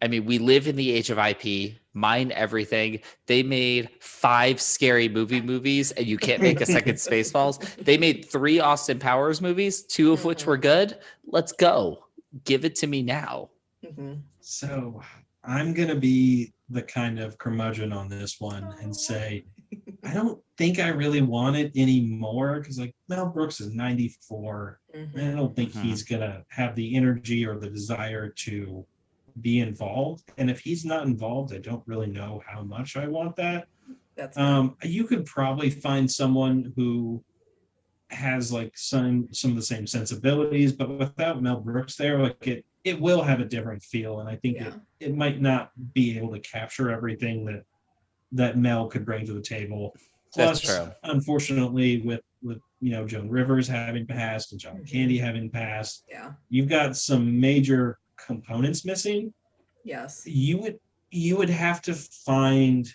I mean, we live in the age of IP. Mine everything. They made 5 scary movies, and you can't make a second Spaceballs. They made 3 Austin Powers movies, 2 of which were good. Let's go. Give it to me now. Mm-hmm. So I'm going to be the kind of curmudgeon on this one and say, I don't think I really want it anymore because like Mel Brooks is 94. Mm-hmm. And I don't think he's going to have the energy or the desire to be involved. And if he's not involved, I don't really know how much I want that. That's you could probably find someone who has like some of the same sensibilities, but without Mel Brooks there, like it will have a different feel. And I think it might not be able to capture everything that Mel could bring to the table. Plus, That's true. Unfortunately, with Joan Rivers having passed and John Candy having passed, you've got some major components missing. Yes. You would have to find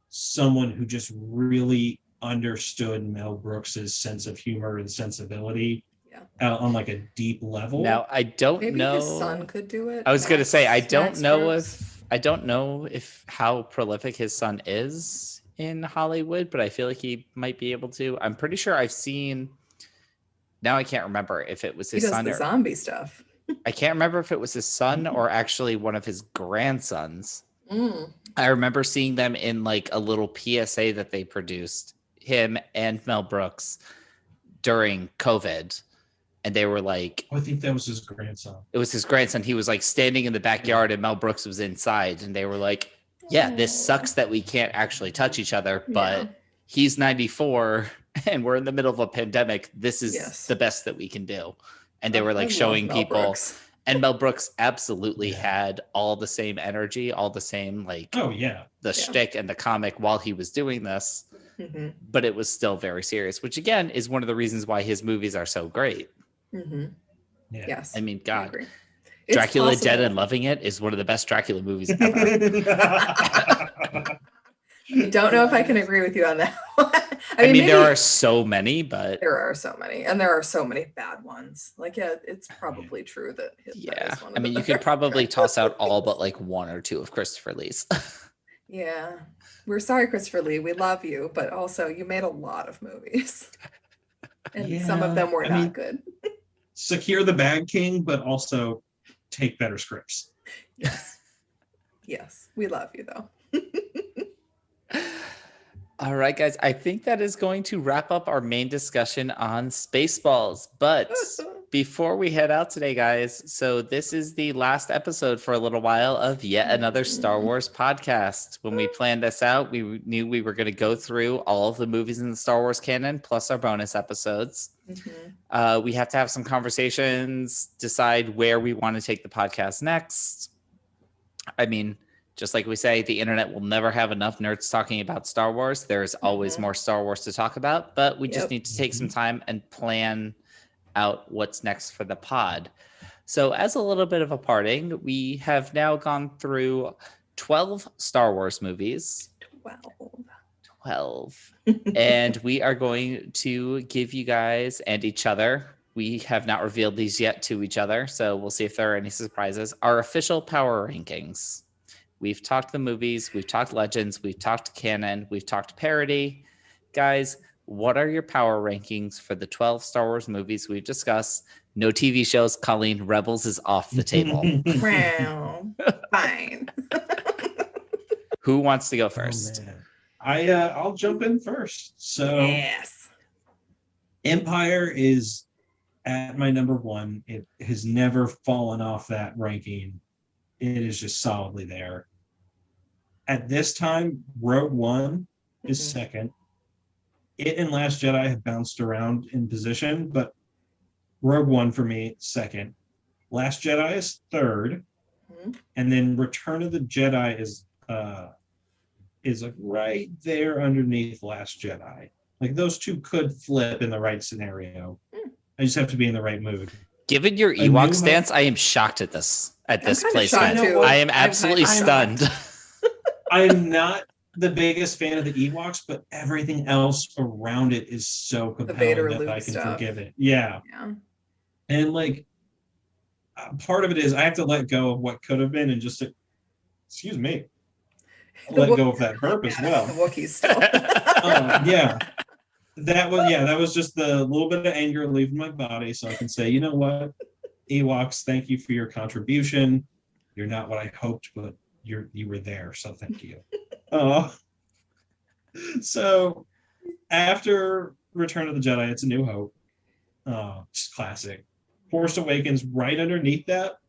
someone who just really understood Mel Brooks's sense of humor and sensibility on like a deep level. Now, I don't Maybe know. His son could do it. I was going to say, I don't know Brooks. if how prolific his son is in Hollywood, but I feel like he might be able to. I'm pretty sure I've seen. Now I can't remember if it was his son the or zombie stuff. I can't remember if it was his son or actually one of his grandsons. I remember seeing them in like a little PSA that they produced, him and Mel Brooks, during COVID. And they were like, I think that was his grandson. It was his grandson. He was like standing in the backyard and Mel Brooks was inside. And they were like, yeah, this sucks that we can't actually touch each other, but he's 94 and we're in the middle of a pandemic. This is the best that we can do. And they were like showing people. And Mel Brooks absolutely had all the same energy, all the same like the shtick and the comic while he was doing this. Mm-hmm. But it was still very serious, which again is one of the reasons why his movies are so great. Mm-hmm. Yeah. Yes. I mean, God, Dracula Dead and Loving It is one of the best Dracula movies ever. I don't know if I can agree with you on that one. I mean, there are so many, but there are so many, and there are so many bad ones. Like, it's probably true that that is one of I mean, the you could better probably Dracula toss out all movies. but like 1 or 2 of Christopher Lee's. Yeah, we're sorry, Christopher Lee. We love you, but also you made a lot of movies, and some of them were not good. Secure the Bag King, but also take better scripts. Yes, we love you though. All right, guys, I think that is going to wrap up our main discussion on Spaceballs. But before we head out today, guys, so this is the last episode for a little while of yet another Star Wars podcast. When we planned this out, we knew we were going to go through all of the movies in the Star Wars canon, plus our bonus episodes. Mm-hmm. We have to have some conversations, decide where we want to take the podcast next. I mean, just like we say, the internet will never have enough nerds talking about Star Wars. There's always more Star Wars to talk about, but we just need to take some time and plan out what's next for the pod. So as a little bit of a parting, we have now gone through 12 Star Wars movies. 12. And we are going to give you guys and each other, we have not revealed these yet to each other, so we'll see if there are any surprises, our official power rankings. We've talked the movies, we've talked legends, we've talked canon, we've talked parody. Guys, what are your power rankings for the 12 Star Wars movies we've discussed? No TV shows. Colleen, Rebels is off the table. Fine. Who wants to go first? I'll jump in first. So Empire is at my number 1. It has never fallen off that ranking. It is just solidly there. At this time, Rogue One is second. it and Last Jedi have bounced around in position, but Rogue One for me, second. Last Jedi is third. Mhm. And then Return of the Jedi is like right there underneath Last Jedi. Like those two could flip in the right scenario. I just have to be in the right mood. Given your A New Ewok Hope- stance, I am shocked at this I'm kinda placement. shocked, too. I am I'm absolutely kinda stunned. shocked. I'm not the biggest fan of the Ewoks, but everything else around it is so compelling Vader that Luke I can stuff. forgive it. Yeah. Yeah. And like part of it is I have to let go of what could have been and just excuse me, let go of that burp as well. The Wookiees still. Yeah. That was just the little bit of anger leaving my body, so I can say, you know what, Ewoks, thank you for your contribution. You're not what I hoped, but you were there, so thank you. So after Return of the Jedi, it's A New Hope. Just classic. Force Awakens right underneath that,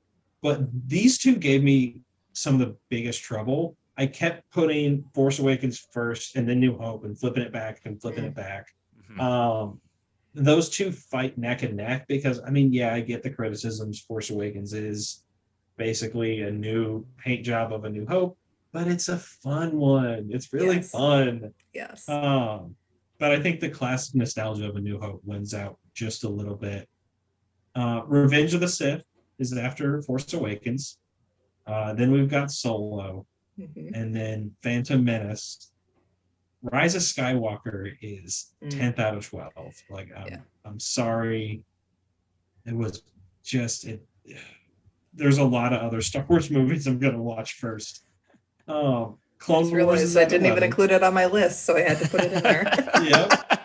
but these two gave me some of the biggest trouble. I kept putting Force Awakens first and then New Hope and flipping it back and flipping it back. Those two fight neck and neck because, I mean, yeah, I get the criticisms. Force Awakens is basically a new paint job of A New Hope, but it's a fun one. It's really fun. Yes. But I think the classic nostalgia of A New Hope wins out just a little bit. Revenge of the Sith is after Force Awakens. Then we've got Solo. And then Phantom Menace. Rise of Skywalker is 10th out of 12. Like, I'm sorry. It was just it. There's a lot of other Star Wars movies I'm gonna watch first. Clone Wars. Realized I didn't even include it on my list, so I had to put it in there. Yep.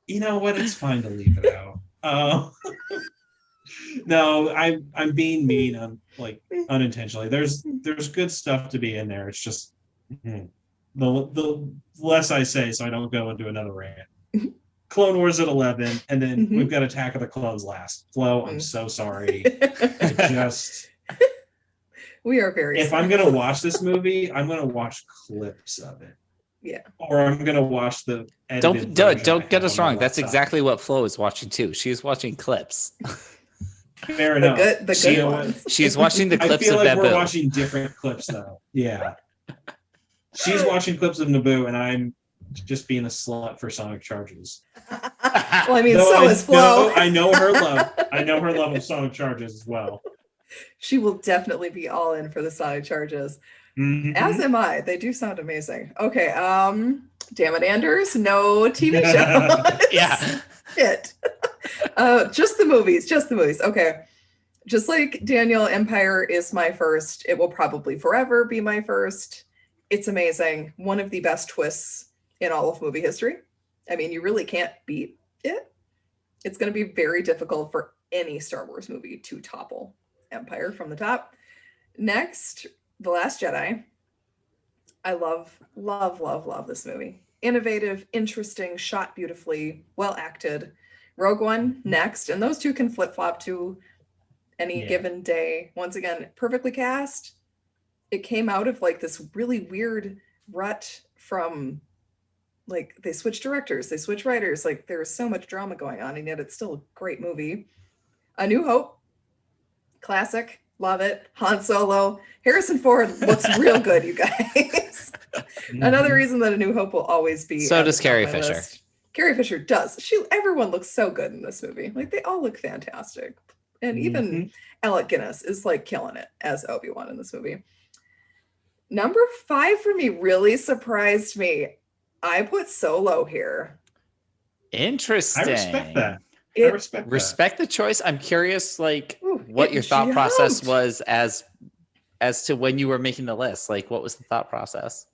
You know what? It's fine to leave it out. No, I'm being mean on like unintentionally. There's good stuff to be in there. It's just the less I say, so I don't go into another rant. Clone Wars at 11, and then we've got Attack of the Clones last. Flo, I'm so sorry. We are very. If I'm gonna watch this movie, I'm gonna watch clips of it. Yeah. Or I'm gonna watch the. Don't get us wrong. That's exactly what Flo is watching too. She's watching clips. Fair enough. The good ones. She's watching the clips I feel of like Naboo. we're watching different clips though. Yeah. She's watching clips of Naboo, and I'm just being a slut for Sonic Charges. Well, I mean, so is Flo. I know her love. I know her love of Sonic Charges as well. She will definitely be all in for the Sonic Charges. As am I. They do sound amazing. Okay. Damn it, Anders. No TV show. Yeah. Shit. Just the movies. Okay. Just like Daniel, Empire is my first. It will probably forever be my first. It's amazing. One of the best twists in all of movie history. I mean, you really can't beat it. It's going to be very difficult for any Star Wars movie to topple Empire from the top. Next, The Last Jedi. I love this movie. Innovative, interesting, shot beautifully, well acted. Rogue One next, and those two can flip-flop to any given day. Once again, perfectly cast. It came out of like this really weird rut from like they switched directors, they switched writers, like there was so much drama going on, and yet it's still a great movie. A New Hope, classic, love it. Han Solo, Harrison Ford looks real good, you guys. Another reason that A New Hope will always be. So does Carrie Fisher. List. Carrie Fisher does. Everyone looks so good in this movie. Like they all look fantastic, and even Alec Guinness is like killing it as Obi-Wan in this movie. Number 5 for me really surprised me. I put Solo here. Interesting. I respect that. Respect the choice. I'm curious, like, what your thought process was as to when you were making the list. Like, what was the thought process?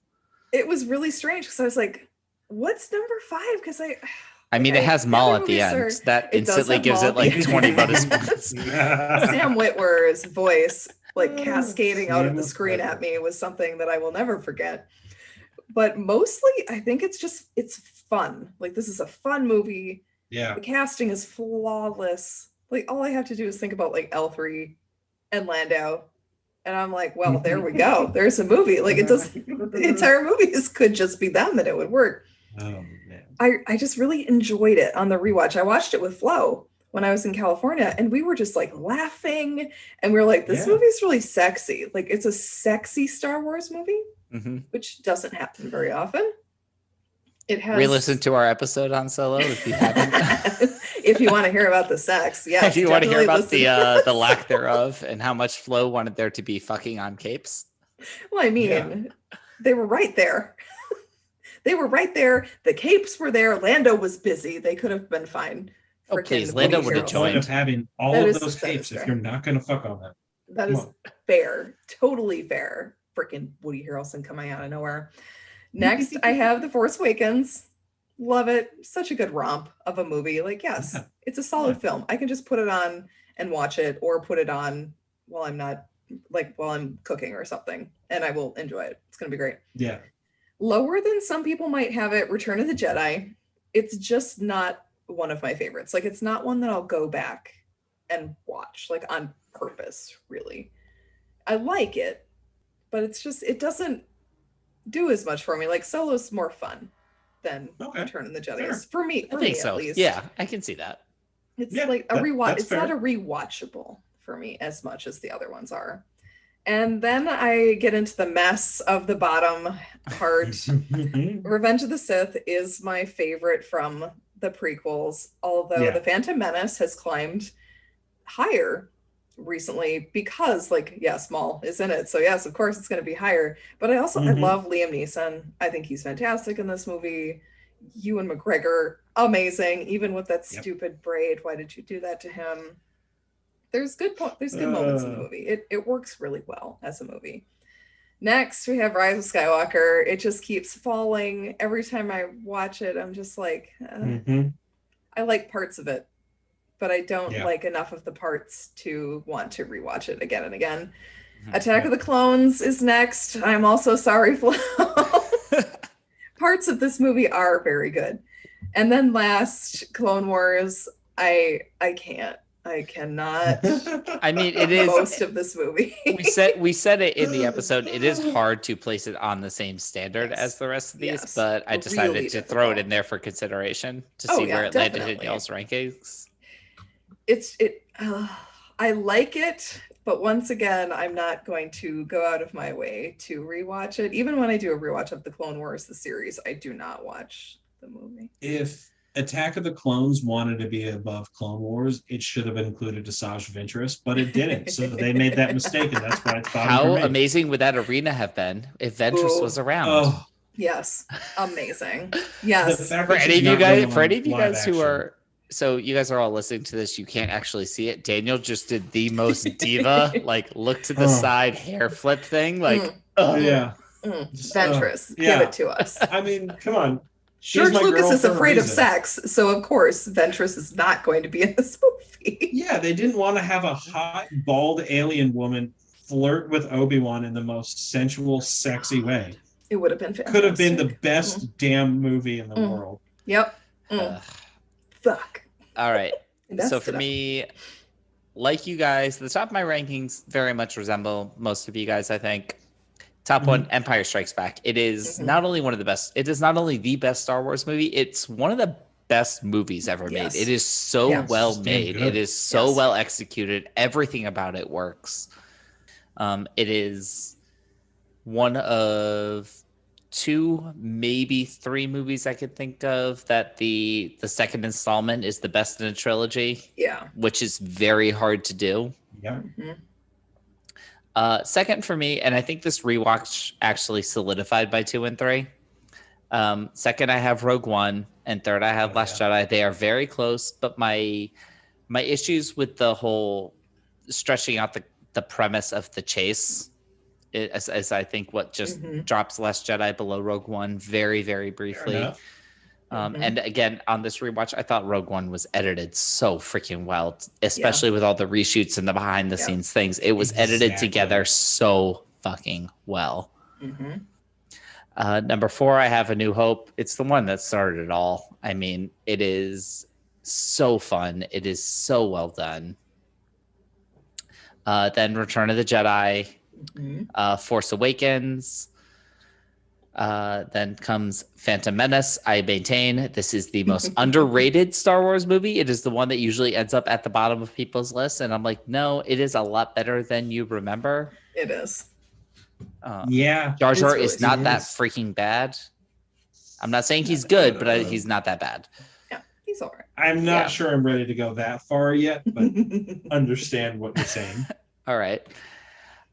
It was really strange because I was like, "What's number 5?" Because I mean, it has Maul at the end. That instantly gives it like 20 bonus points. Sam Witwer's voice, like cascading out of the screen at me, was something that I will never forget. But mostly, I think it's fun. Like, this is a fun movie. Yeah. The casting is flawless. Like, all I have to do is think about like L3 and Landau. And I'm like, well, there we go. There's a movie. Like, it does, the entire movie could just be them, that it would work. Oh, man. I just really enjoyed it on the rewatch. I watched it with Flo when I was in California, and we were just like laughing, and we were like, this movie's really sexy. Like, it's a sexy Star Wars movie, which doesn't happen very often. It has Re-listen to our episode on Solo if you haven't. If you want to hear about the sex, yes. If you want to hear about definitely the lack thereof and how much Flo wanted there to be fucking on capes. Well, I mean, they were right there. They were right there. The capes were there. Lando was busy. They could have been fine. Oh, please. Lando would have Point joined. of having all That of is- those that is capes if fair. you're not going to fuck on them. That Come is fair. Totally fair. Freaking Woody Harrelson coming out of nowhere. Next, I have The Force Awakens. Love it. Such a good romp of a movie. Like, yes, Yeah. it's a solid film. I can just put it on and watch it, or put it on while I'm not, like, while I'm cooking or something, and I will enjoy it. It's going to be great. Yeah. Lower than some people might have it, Return of the Jedi. It's just not one of my favorites. Like, it's not one that I'll go back and watch, like, on purpose, really. I like it, but it's just, it doesn't do as much for me. Like, Solo's more fun than Return of the Jedi is. For me, I think at so. least. Yeah, I can see that. It's Yeah, like a rewatch. that's It's not a fair. rewatchable for me as much as the other ones are. And then I get into the mess of the bottom part. Revenge of the Sith is my favorite from the prequels, although Yeah. The Phantom Menace has climbed higher recently because, like, Maul is in it. So yes, of course it's going to be higher. But I also, I Mhm. love Liam Neeson. I think he's fantastic in this movie. Ewan McGregor, amazing, even with that Yep. stupid braid. Why did you do that to him? There's good moments in the movie. It works really well as a movie. Next, we have Rise of Skywalker. It just keeps falling. Every time I watch it, I'm just like, Mhm. I like parts of it, but I don't Yeah. like enough of the parts to want to rewatch it again and again. Mhm. Attack of the Clones is next. I'm also sorry, Flo. Parts of this movie are very good. And then last, Clone Wars. I cannot I mean, it is. most of this movie. we said it in the episode. It is hard to place it on the same standard Yes. as the rest of these, Yes. but I decided Really to throw it difficult. in there for consideration to Oh, see yeah, where it landed in definitely. y'all's rankings. I like it, but once again, I'm not going to go out of my way to rewatch it. Even when I do a rewatch of the Clone Wars, the series, I do not watch the movie. If Attack of the Clones wanted to be above Clone Wars, it should have included Asajj Ventress, but it didn't. So they made that mistake, and that's why it's bottom How for me. amazing would that arena have been if Ventress Ooh. was around? Oh, Yes, amazing. the Yes, fact For that any she's of you not guys, going for on any of you live guys who action. are, so you guys are all listening to this, you can't actually see it. Daniel just did the most diva, like look to the Oh. side hair flip thing, like. Mm. ugh. Yeah, Ventress, yeah. give it to us. I mean, come on. She's George my Lucas girl is for a afraid of reason. sex, so of course Ventress is not going to be in this movie. Yeah, they didn't want to have a hot, bald alien woman flirt with Obi-Wan in the most sensual, sexy way. It would have been fantastic. Could have been the best damn movie in the Mm. world. Yep. Ugh. Fuck. All right. That's So for it. me, like you guys, the top of my rankings very much resemble most of you guys, I think. Top one, Empire Strikes Back. It is Mhm. not only one of the best, it is not only the best Star Wars movie, it's one of the best movies ever Yes. made. It is so Yes. well It's damn made. good. It is so Yes. well executed. Everything about it works. It is one of two, maybe three movies I could think of that the second installment is the best in a trilogy, Yeah. which is very hard to do. Yeah. Mhm. Second for me, and I think this rewatch actually solidified by 2 and 3. Second, I have Rogue One, and third, I have Oh, Last yeah. Jedi. They are very close, but my issues with the whole stretching out the premise of the chase, as I think what just Mhm. drops Last Jedi below Rogue One very, very Fair briefly. enough. Mhm. And again, on this rewatch, I thought Rogue One was edited so freaking well, especially with all the reshoots and the behind the scenes things. It was edited Exactly. together so fucking well. Mhm. Number 4, I have A New Hope. It's the one that started it all. I mean, it is so fun. It is so well done. Then Return of the Jedi, Mhm. Force Awakens. Then comes Phantom Menace. I maintain this is the most underrated Star Wars movie. It is the one that usually ends up at the bottom of people's lists. And I'm like, no, it is a lot better than you remember. It is. Yeah. Jar Jar really is not that serious. freaking bad. I'm not saying he's good, but he's not that bad. Yeah, he's all right. I'm not sure I'm ready to go that far yet, but understand what you're saying. All right.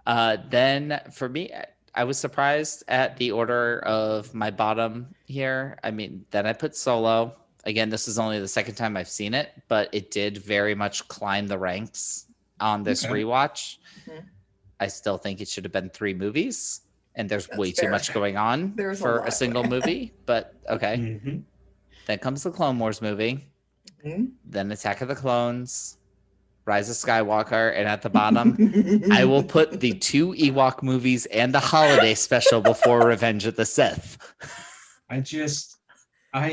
Then for me, I was surprised at the order of my bottom here. I mean, then I put Solo. Again, this is only the second time I've seen it, but it did very much climb the ranks on this rewatch. Mhm. I still think it should have been 3 movies, and there's That's way fair. too much going on There's a for a lot single going on. movie, but okay. Mhm. Then comes the Clone Wars movie, Mhm. then Attack of the Clones, Rise of Skywalker, and at the bottom, I will put the 2 Ewok movies and the holiday special before Revenge of the Sith. I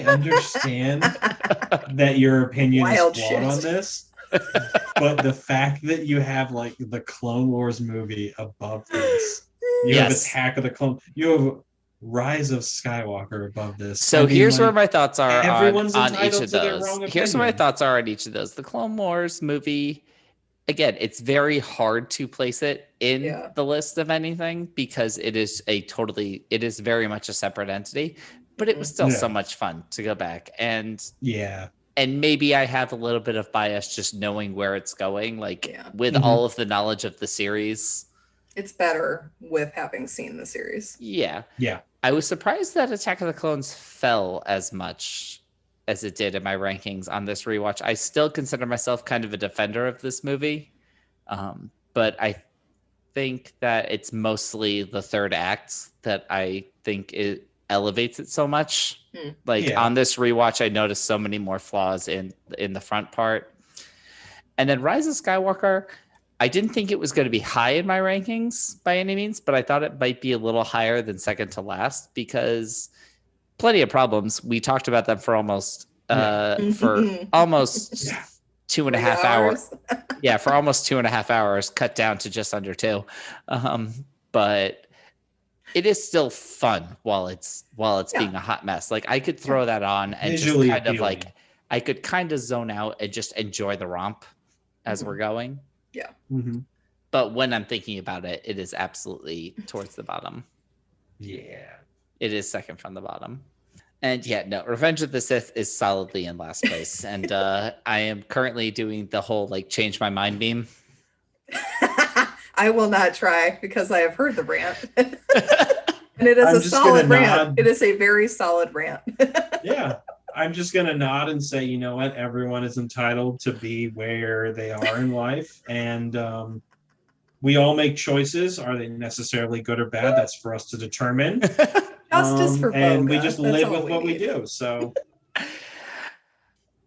understand that your opinion Wild is flawed shit. on this, but the fact that you have like the Clone Wars movie above this, you have Yes. Attack of the Clone, you have Rise of Skywalker above this. So I mean, here's like, where my thoughts are everyone's on each entitled of to their those. wrong Here's where my opinion. thoughts are on each of those. The Clone Wars movie, again, it's very hard to place it in the list of anything because it is very much a separate entity, but it was still so Yeah. much fun to go back. And Yeah. maybe I have a little bit of bias just knowing where it's going, like with Mhm. all of the knowledge of the series. It's better with having seen the series. Yeah. Yeah. I was surprised that Attack of the Clones fell as much as it did in my rankings on this rewatch. I still consider myself kind of a defender of this movie, but I think that it's mostly the third act that I think it elevates it so much. Like on this rewatch, I noticed so many more flaws in the front part. And then Rise of Skywalker, I didn't think it was going to be high in my rankings by any means, but I thought it might be a little higher than second to last because plenty of problems. We talked about them for almost 2.5 hours. Yeah, for almost 2.5 hours, cut down to just under 2. But it is still fun while it's being a hot mess. Like I could throw that on and Visually just kind of appealing. like I could kind of zone out and just enjoy the romp as we're going. Yeah. Mhm. But when I'm thinking about it, it is absolutely towards the bottom. Yeah. It is second from the bottom. And yeah, no, Revenge of the Sith is solidly in last place. And I am currently doing the whole like change my mind meme. I will not try because I have heard the rant. And it is I'm a just solid gonna rant. nod. It is a very solid rant. Yeah. I'm just going to nod and say, you know what? Everyone is entitled to be where they are in life. And we all make choices. Are they necessarily good or bad? That's for us to determine. Justice for And we Boga. just That's live all with what we need. do. So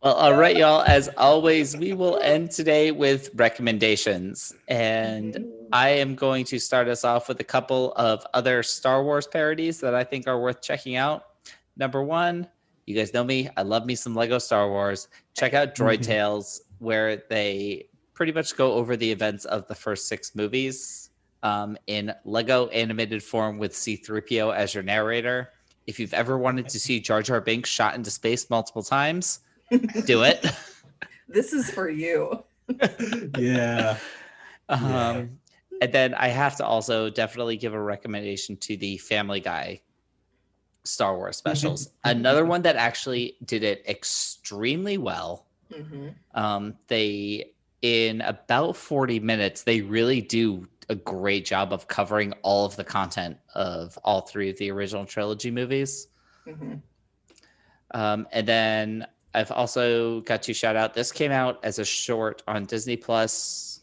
Well, all right, y'all. As always, we will end today with recommendations. And I am going to start us off with a couple of other Star Wars parodies that I think are worth checking out. Number 1, you guys know me. I love me some Lego Star Wars. Check out Droid Tales, where they pretty much go over the events of the first 6 movies in Lego animated form with C-3PO as your narrator. If you've ever wanted to see Jar Jar Binks shot into space multiple times, do it. This is for you. yeah. And then I have to also definitely give a recommendation to the Family Guy Star Wars specials. Another one that actually did it extremely well. They, in about 40 minutes, they really do a great job of covering all of the content of all 3 of the original trilogy movies. And then I've also got to shout out, this came out as a short on Disney Plus.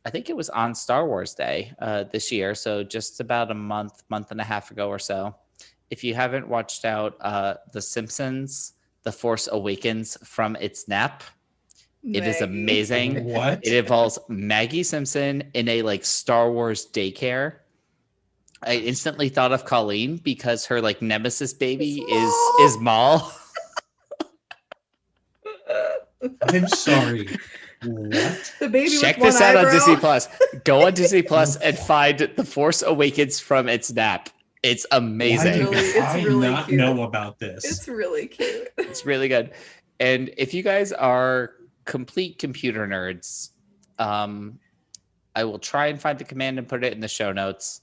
I think it was on Star Wars Day this year. So just about a month and a half ago or so. If you haven't watched out The Simpsons, The Force Awakens from its nap, it is amazing. What? It involves Maggie Simpson in a like Star Wars daycare. I instantly thought of Colleen because her like nemesis baby is Maul. I'm sorry. What? The baby Check with one this out eyebrow. on Disney Plus. Go on Disney Plus and find The Force Awakens from its nap. It's Why amazing. did It's I really not cute. know about this? It's really cute. It's really good. And if you guys are complete computer nerds, I will try and find the command and put it in the show notes.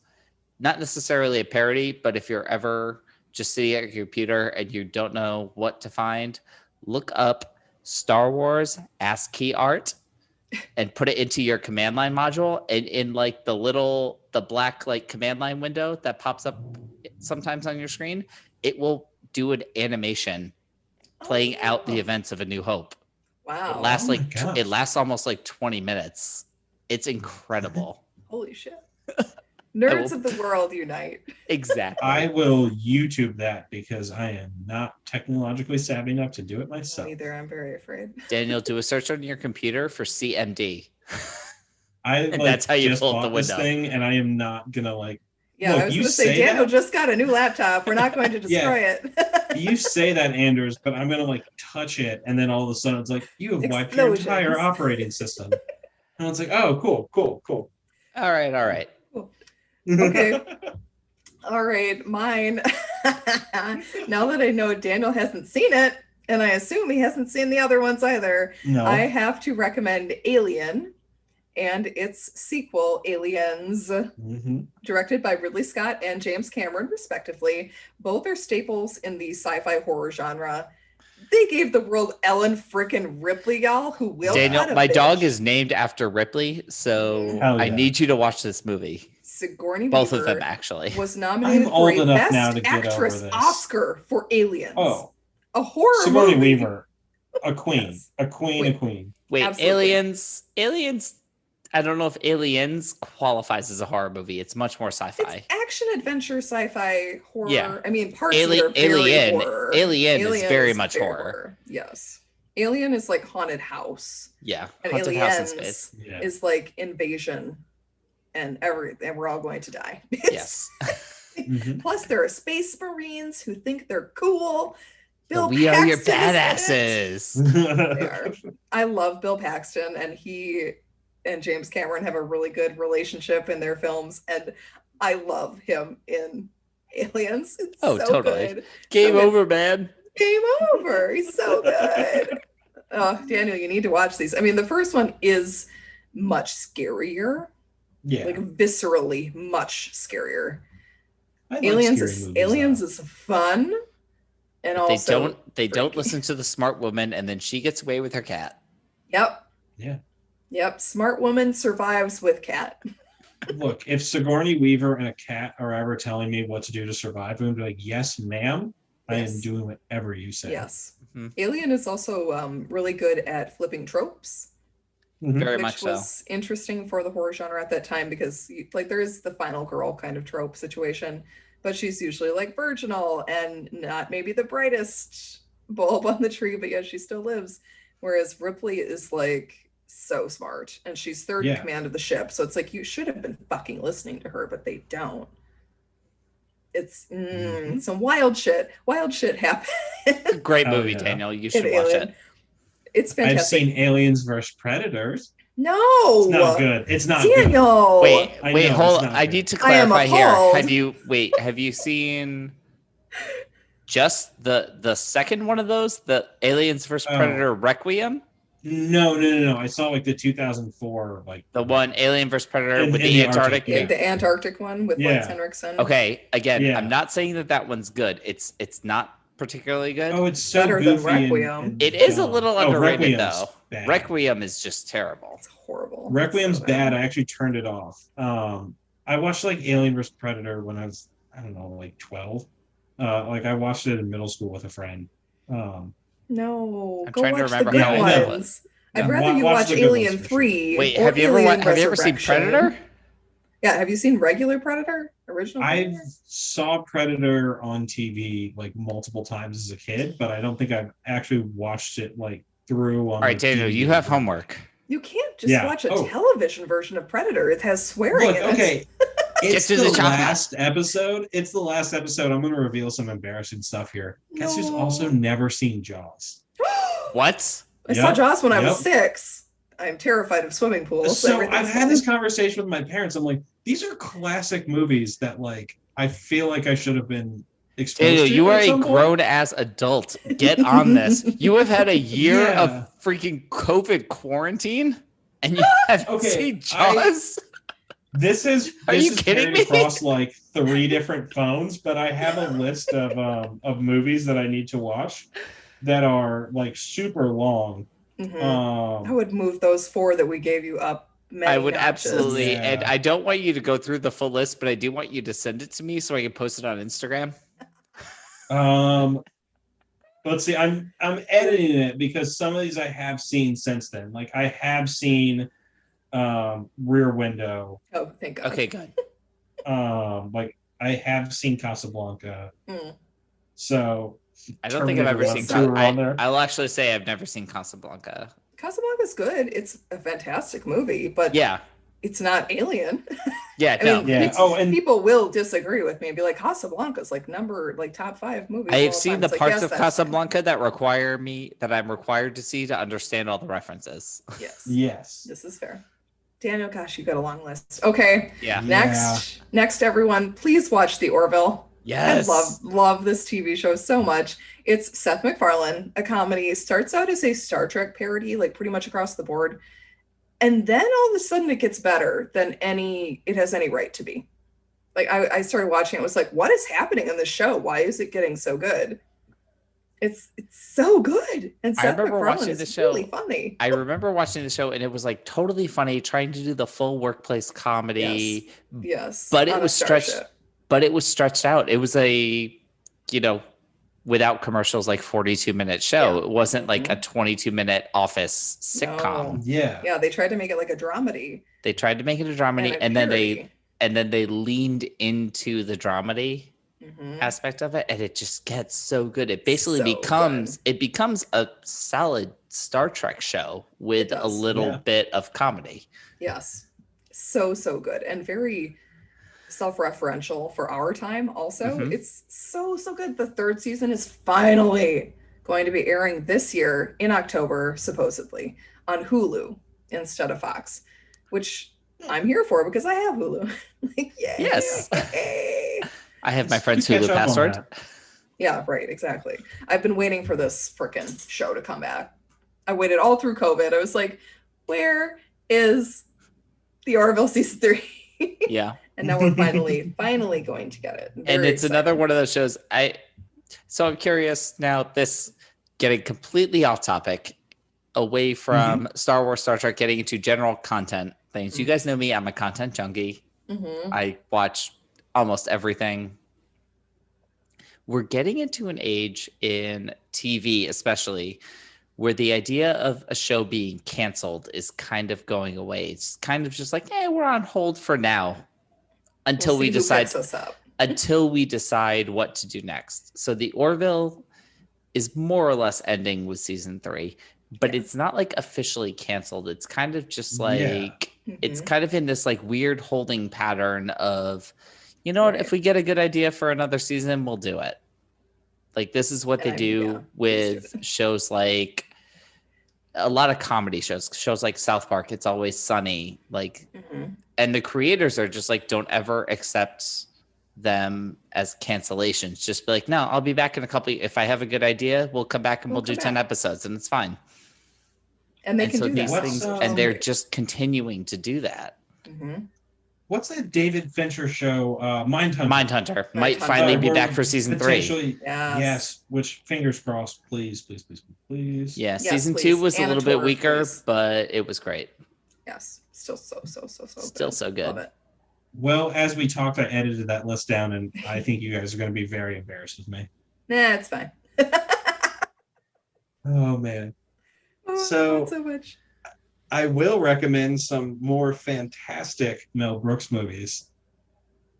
Not necessarily a parody, but if you're ever just sitting at your computer and you don't know what to find, look up Star Wars ASCii-Art and put it into your command line module. And in like the black like command line window that pops up sometimes on your screen, it will do an animation playing out the events of A New Hope. Wow. It lasts Oh my like gosh. it lasts almost like 20 minutes. It's incredible. Holy shit. Nerds of the world unite. Exactly. I will YouTube that because I am not technologically savvy enough to do it myself. Neither. I'm very afraid. Daniel, do a search on your computer for CMD. I And like, that's how you just pull up the bought this window. thing, and I am not gonna like. Yeah, Look, I was you going to say, say Daniel that? just got a new laptop. We're not going to destroy it. You say that, Anders, but I'm gonna like touch it, and then all of a sudden it's like you have wiped your Explosions. entire operating system. And it's like, oh, cool. All right. Okay. All right, mine. Now that I know Daniel hasn't seen it, and I assume he hasn't seen the other ones either, No. I have to recommend Alien and its sequel, Aliens, Mhm. directed by Ridley Scott and James Cameron, respectively. Both are staples in the sci-fi horror genre. They gave the world Ellen frickin' Ripley, y'all, who will Daniel, cut a my dog bitch. is named after Ripley, so Hell I yeah. need you to watch this movie. Sigourney Both of Weaver them, actually. was nominated I'm for old a enough Best now to get over Actress this. Oscar for Aliens. Oh, A horror Sigourney movie. Weaver, a queen, Yes. a queen, Wait. a queen. Wait, Absolutely. Aliens. I don't know if Aliens qualifies as a horror movie. It's much more sci-fi. It's action adventure sci-fi horror. Yeah. I mean, parts of it are very Alien horror. is very much very horror. Yes. Alien is like haunted house. Yeah, And haunted house in Aliens space. Yeah. is like invasion and we're all going to die. Yes. Mhm. Plus there are space marines who think they're cool. Bill We are your Paxton is in it. badasses. They are. I love Bill Paxton, and he and James Cameron have a really good relationship in their films, and I love him in Aliens. It's Oh, so totally. good. Game So good. over, man. Game over. He's so good. Oh, Daniel, you need to watch these. I mean, the first one is much scarier, Yeah. like viscerally much scarier. I like Aliens scary is movies, Aliens though. is fun, and They also don't freaky. listen to the smart woman, and then she gets away with her cat. Yep. Yeah. Yep. Smart woman survives with cat. Look, if Sigourney Weaver and a cat are ever telling me what to do to survive, I'm gonna be like, yes, ma'am. I am Yes. doing whatever you say. Yes. Mhm. Alien is also really good at flipping tropes, Mhm. Very which much so. was interesting for the horror genre at that time because like there is the final girl kind of trope situation, but she's usually like virginal and not maybe the brightest bulb on the tree, but yet she still lives. Whereas Ripley is like so smart and she's third in Yeah. command of the ship. So it's like you should have been fucking listening to her, but they don't. It's Mhm. some wild shit. Wild shit happened. Great Oh, movie, yeah. Daniel. You in should watch Alien. it. It's I've fantastic. seen Aliens vs Predators. No, It's not good. It's not good. Daniel. Wait, I wait, know, hold it's on. not I good. need to I am clarify here. appalled. Have you seen just the second one of those, the Aliens vs Oh. Predator Requiem? No. I saw like the 2004 like The one Alien vs Predator In- with in the the Antarctic. Arctic, yeah. The Antarctic one with Yeah. Lance Henriksen. Okay, again, Yeah. I'm not saying that one's good. It's not particularly good. Oh, it's so Better than goofy and- Requiem. and It is a dumb. little Oh, underrated Requiem's though. bad. Requiem is just terrible. It's horrible. Requiem's So bad. I actually turned it off. I watched like Alien vs Predator when I was, I don't know, like 12. Like I watched it in middle school with a friend. No, I'm go trying to watch the remember good how old that ones. I'd Yeah, rather you watch watch the good Alien ones for 3. Wait, or have you Alien ever seen Resurrection. Predator? Yeah, have you seen regular Predator? Original I Predator? saw Predator on TV like multiple times as a kid, but I don't think I've actually watched it like through on All right, like, Daniel, TV. you have homework. You can't just Yeah. watch a Oh. television version of Predator. It has swearing Look, in it. okay. It's to the the chopper. last episode. It's the last episode. I'm going to reveal some embarrassing stuff here. Guess who's No. also never seen Jaws? What? I saw Yep, Jaws when I was yep. 6. I'm terrified of swimming pools. So everything's I've had this fine. conversation with my parents. I'm like, these are classic movies that like I feel like I should have been exposed Daniel, to you are at a some point. grown ass adult. Get on this. You have had a year Yeah. of freaking COVID quarantine, and you haven't Okay, seen Jaws. This is Are this you is kidding carried me? across like 3 different phones, but I have a list of movies that I need to watch that are like super long. I would move those 4 that we gave you up. I would notches. absolutely, Yeah. and I don't want you to go through the full list, but I do want you to send it to me so I can post it on Instagram. Let's see. I'm editing it because some of these I have seen since then. Like I have seen Rear Window. Oh, thank God. Okay, good. Like I have seen Casablanca. Mm. So I don't think I've ever Terminator seen. 1 and 2 are on there. I'll actually say I've never seen Casablanca. Casablanca's good. It's a fantastic movie, but Yeah, it's not Alien. yeah, I no. mean, Yeah. it's- Oh, and people will disagree with me and be like, Casablanca's like top 5 movies. I of have all seen time. the It's like, parts yes, of that's fine. Casablanca that I'm required to see to understand all the references. Yes. yes. This is fair. Daniel, gosh, you got a long list. Okay. Yeah. Next, everyone, please watch The Orville. Yes. I love this TV show so much. It's Seth MacFarlane, a comedy. Starts out as a Star Trek parody, like pretty much across the board. And then all of a sudden it gets better than it has any right to be. Like I started watching it, was like, what is happening in this show? Why is it getting so good? It's so good. And I Seth remember MacFarlane watching is the show. really funny. I remember watching the show and it was like totally funny, trying to do the full workplace comedy. Yes. But it on a was stretched. starship. But it was stretched out. It was a, without commercials, like 42-minute show. Yeah. It wasn't like a 22-minute office sitcom. No. Yeah. Yeah, they tried to make it like a dramedy. They tried to make it a dramedy, a and then parody. they leaned into the dramedy Mhm. aspect of it, and it just gets so good. It basically So becomes a solid Star Trek show with It a does. little Yeah. bit of comedy. Yes. So good. And very self-referential for our time also. Mhm. It's so good. The 3rd season is finally going to be airing this year in October, supposedly, on Hulu instead of Fox, which I'm here for because I have Hulu. Like, yay. Yes. I have my friend's You catch Hulu up on password. that. Yeah, right, exactly. I've been waiting for this frickin' show to come back. I waited all through COVID. I was like, where is the Orville season 3? Yeah. And now we're finally going to get it. And Very it's another excited. one of those shows. So I'm curious now, this getting completely off topic, away from Star Wars, Star Trek, getting into general content things. You guys know me, I'm a content junkie. Mhm. I watch almost everything. We're getting into an age in TV, especially, where the idea of a show being canceled is kind of going away. It's kind of just like, we're on hold for now until We'll we see who decide picks us up. until we decide what to do next. So the Orville is more or less ending with season 3, but Yeah. it's not like officially canceled. It's kind of just like it's Mhm. kind of in this like weird holding pattern of, you know what, Right. if we get a good idea for another season, we'll do it. Like this is what they And do yeah, let's do with it. shows like a lot of comedy shows like South Park, It's Always Sunny, like, Mhm. and the creators are just like, don't ever accept them as cancellations. Just be like, no, I'll be back in a couple. If I have a good idea, we'll come back and We'll we'll do come 10 back. episodes and it's fine. And they And can so do these that. What's, things, um, and they're just continuing to do that. Mhm. What's that David Fincher show? Mindhunter. Mindhunter might Mindhunter. finally be Where back for season 3. potentially- Yes. Yes, which fingers crossed. Please. Yeah, Yes, season please. 2 was a And a little bit tour, weaker, please. but it was great. Yes. Still so Still so good. Love it. Well, as we talked, I edited that list down, and I think you guys are going to be very embarrassed with me. Nah, it's fine. Oh man, Oh, So- not so much. I will recommend some more fantastic Mel Brooks movies.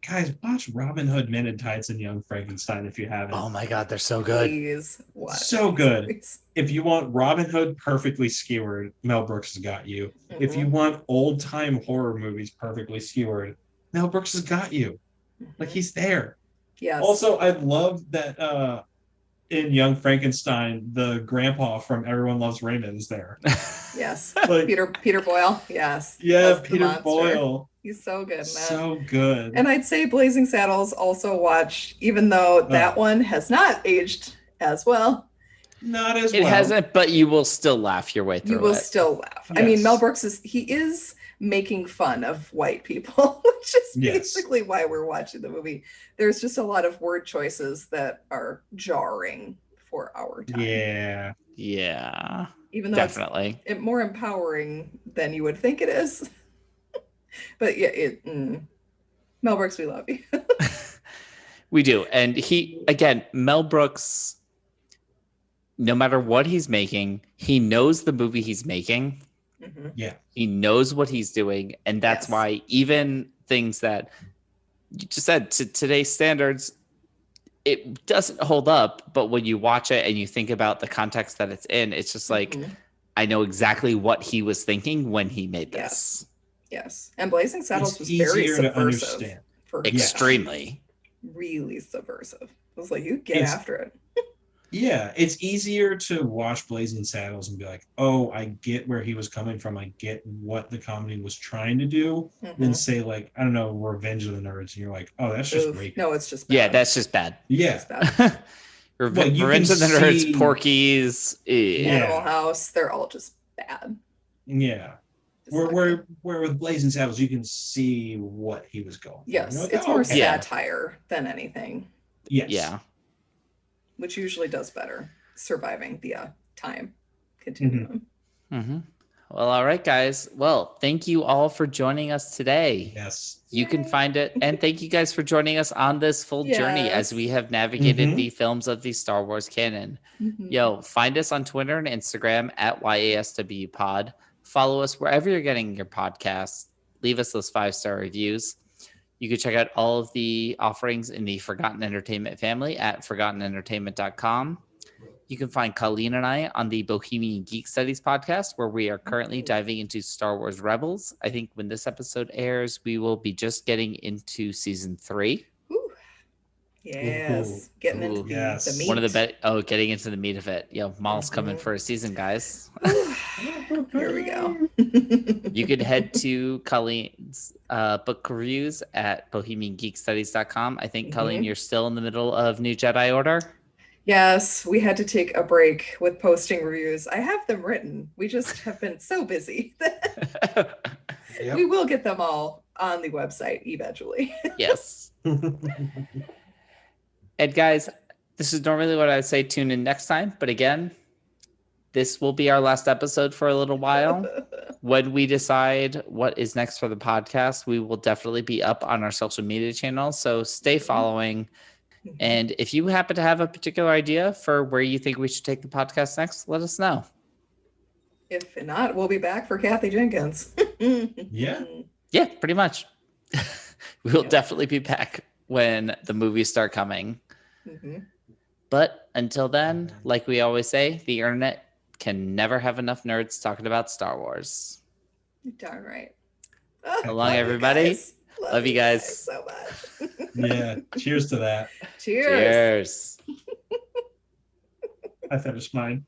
Guys, watch Robin Hood Men in Tights and Young Frankenstein if you haven't. Oh my God, they're so good. Please watch. So these good. movies. If you want Robin Hood perfectly skewered, Mel Brooks has got you. If you Mhm. want old time horror movies perfectly skewered, Mel Brooks has got you. Like he's there. Yes. Also, I love that in Young Frankenstein, the grandpa from Everyone Loves Raymond is there. yes. Like, Peter Boyle. Yes. yeah, as the Peter monster. Boyle. He's so good in that. So good. And I'd say Blazing Saddles also watch, even though that one has not aged as well. Not as It well. hasn't, but you will still laugh your way through it. You will still laugh. I mean, Mel Brooks is making fun of white people, which is basically why we're watching the movie. There's just a lot of word choices that are jarring for our time. Yeah. Yeah. Even though definitely it's more empowering than you would think it is. But yeah, Mel Brooks, we love you. We do. And Mel Brooks, no matter what he's making, he knows the movie he's making. Mm-hmm. Yeah. He knows what he's doing. And that's why even things that you just said to today's standards, it doesn't hold up. But when you watch it and you think about the context that it's in, it's just like, I know exactly what he was thinking when he made this. Yes. And Blazing Saddles was very subversive. Extremely. Really subversive. It was like, you get after it. Yeah, it's easier to watch Blazing Saddles and be like, oh, I get where he was coming from. I get what the comedy was trying to do. Than say, like, I don't know, Revenge of the Nerds. And you're like, oh, that's just rapey. No, it's just bad. Yeah, that's just bad. Yeah. Revenge of the Nerds, Porky's, Animal House, they're all just bad. Yeah. Where with Blazing Saddles, you can see what he was going for. Yes, Like, it's more satire than anything. Yes. Yeah. Which usually does better, surviving the time continuum. Mm-hmm. Well, all right, guys. Well, thank you all for joining us today. Yes. You can find it. And thank you guys for joining us on this full journey as we have navigated the films of the Star Wars canon. Yo, find us on Twitter and Instagram at YASWP Pod. Follow us wherever you're getting your podcasts. Leave us those 5-star reviews. You can check out all of the offerings in the Forgotten Entertainment family at forgottenentertainment.com. You can find Colleen and I on the Bohemian Geek Studies podcast, where we are currently diving into Star Wars Rebels. I think when this episode airs, we will be just getting into season 3. Yes, getting into the meat. One of the getting into the meat of it. Yo, Maul's coming for a season, guys. Here we go. You could head to Colleen's book reviews at bohemiangeekstudies.com. I think, Colleen, you're still in the middle of New Jedi Order. Yes, we had to take a break with posting reviews. I have them written. We just have been so busy. We will get them all on the website eventually. Yes. And guys, this is normally what I'd say tune in next time. But again, this will be our last episode for a little while. When we decide what is next for the podcast, we will definitely be up on our social media channels. So stay following. And if you happen to have a particular idea for where you think we should take the podcast next, let us know. If not, we'll be back for Kathy Jenkins. Yeah, pretty much. We'll definitely be back when the movies start coming. But until then, like we always say, the internet can never have enough nerds talking about Star Wars. Darn right. So long, everybody. Love you guys so much. Yeah. Cheers to that. Cheers. I thought it was mine.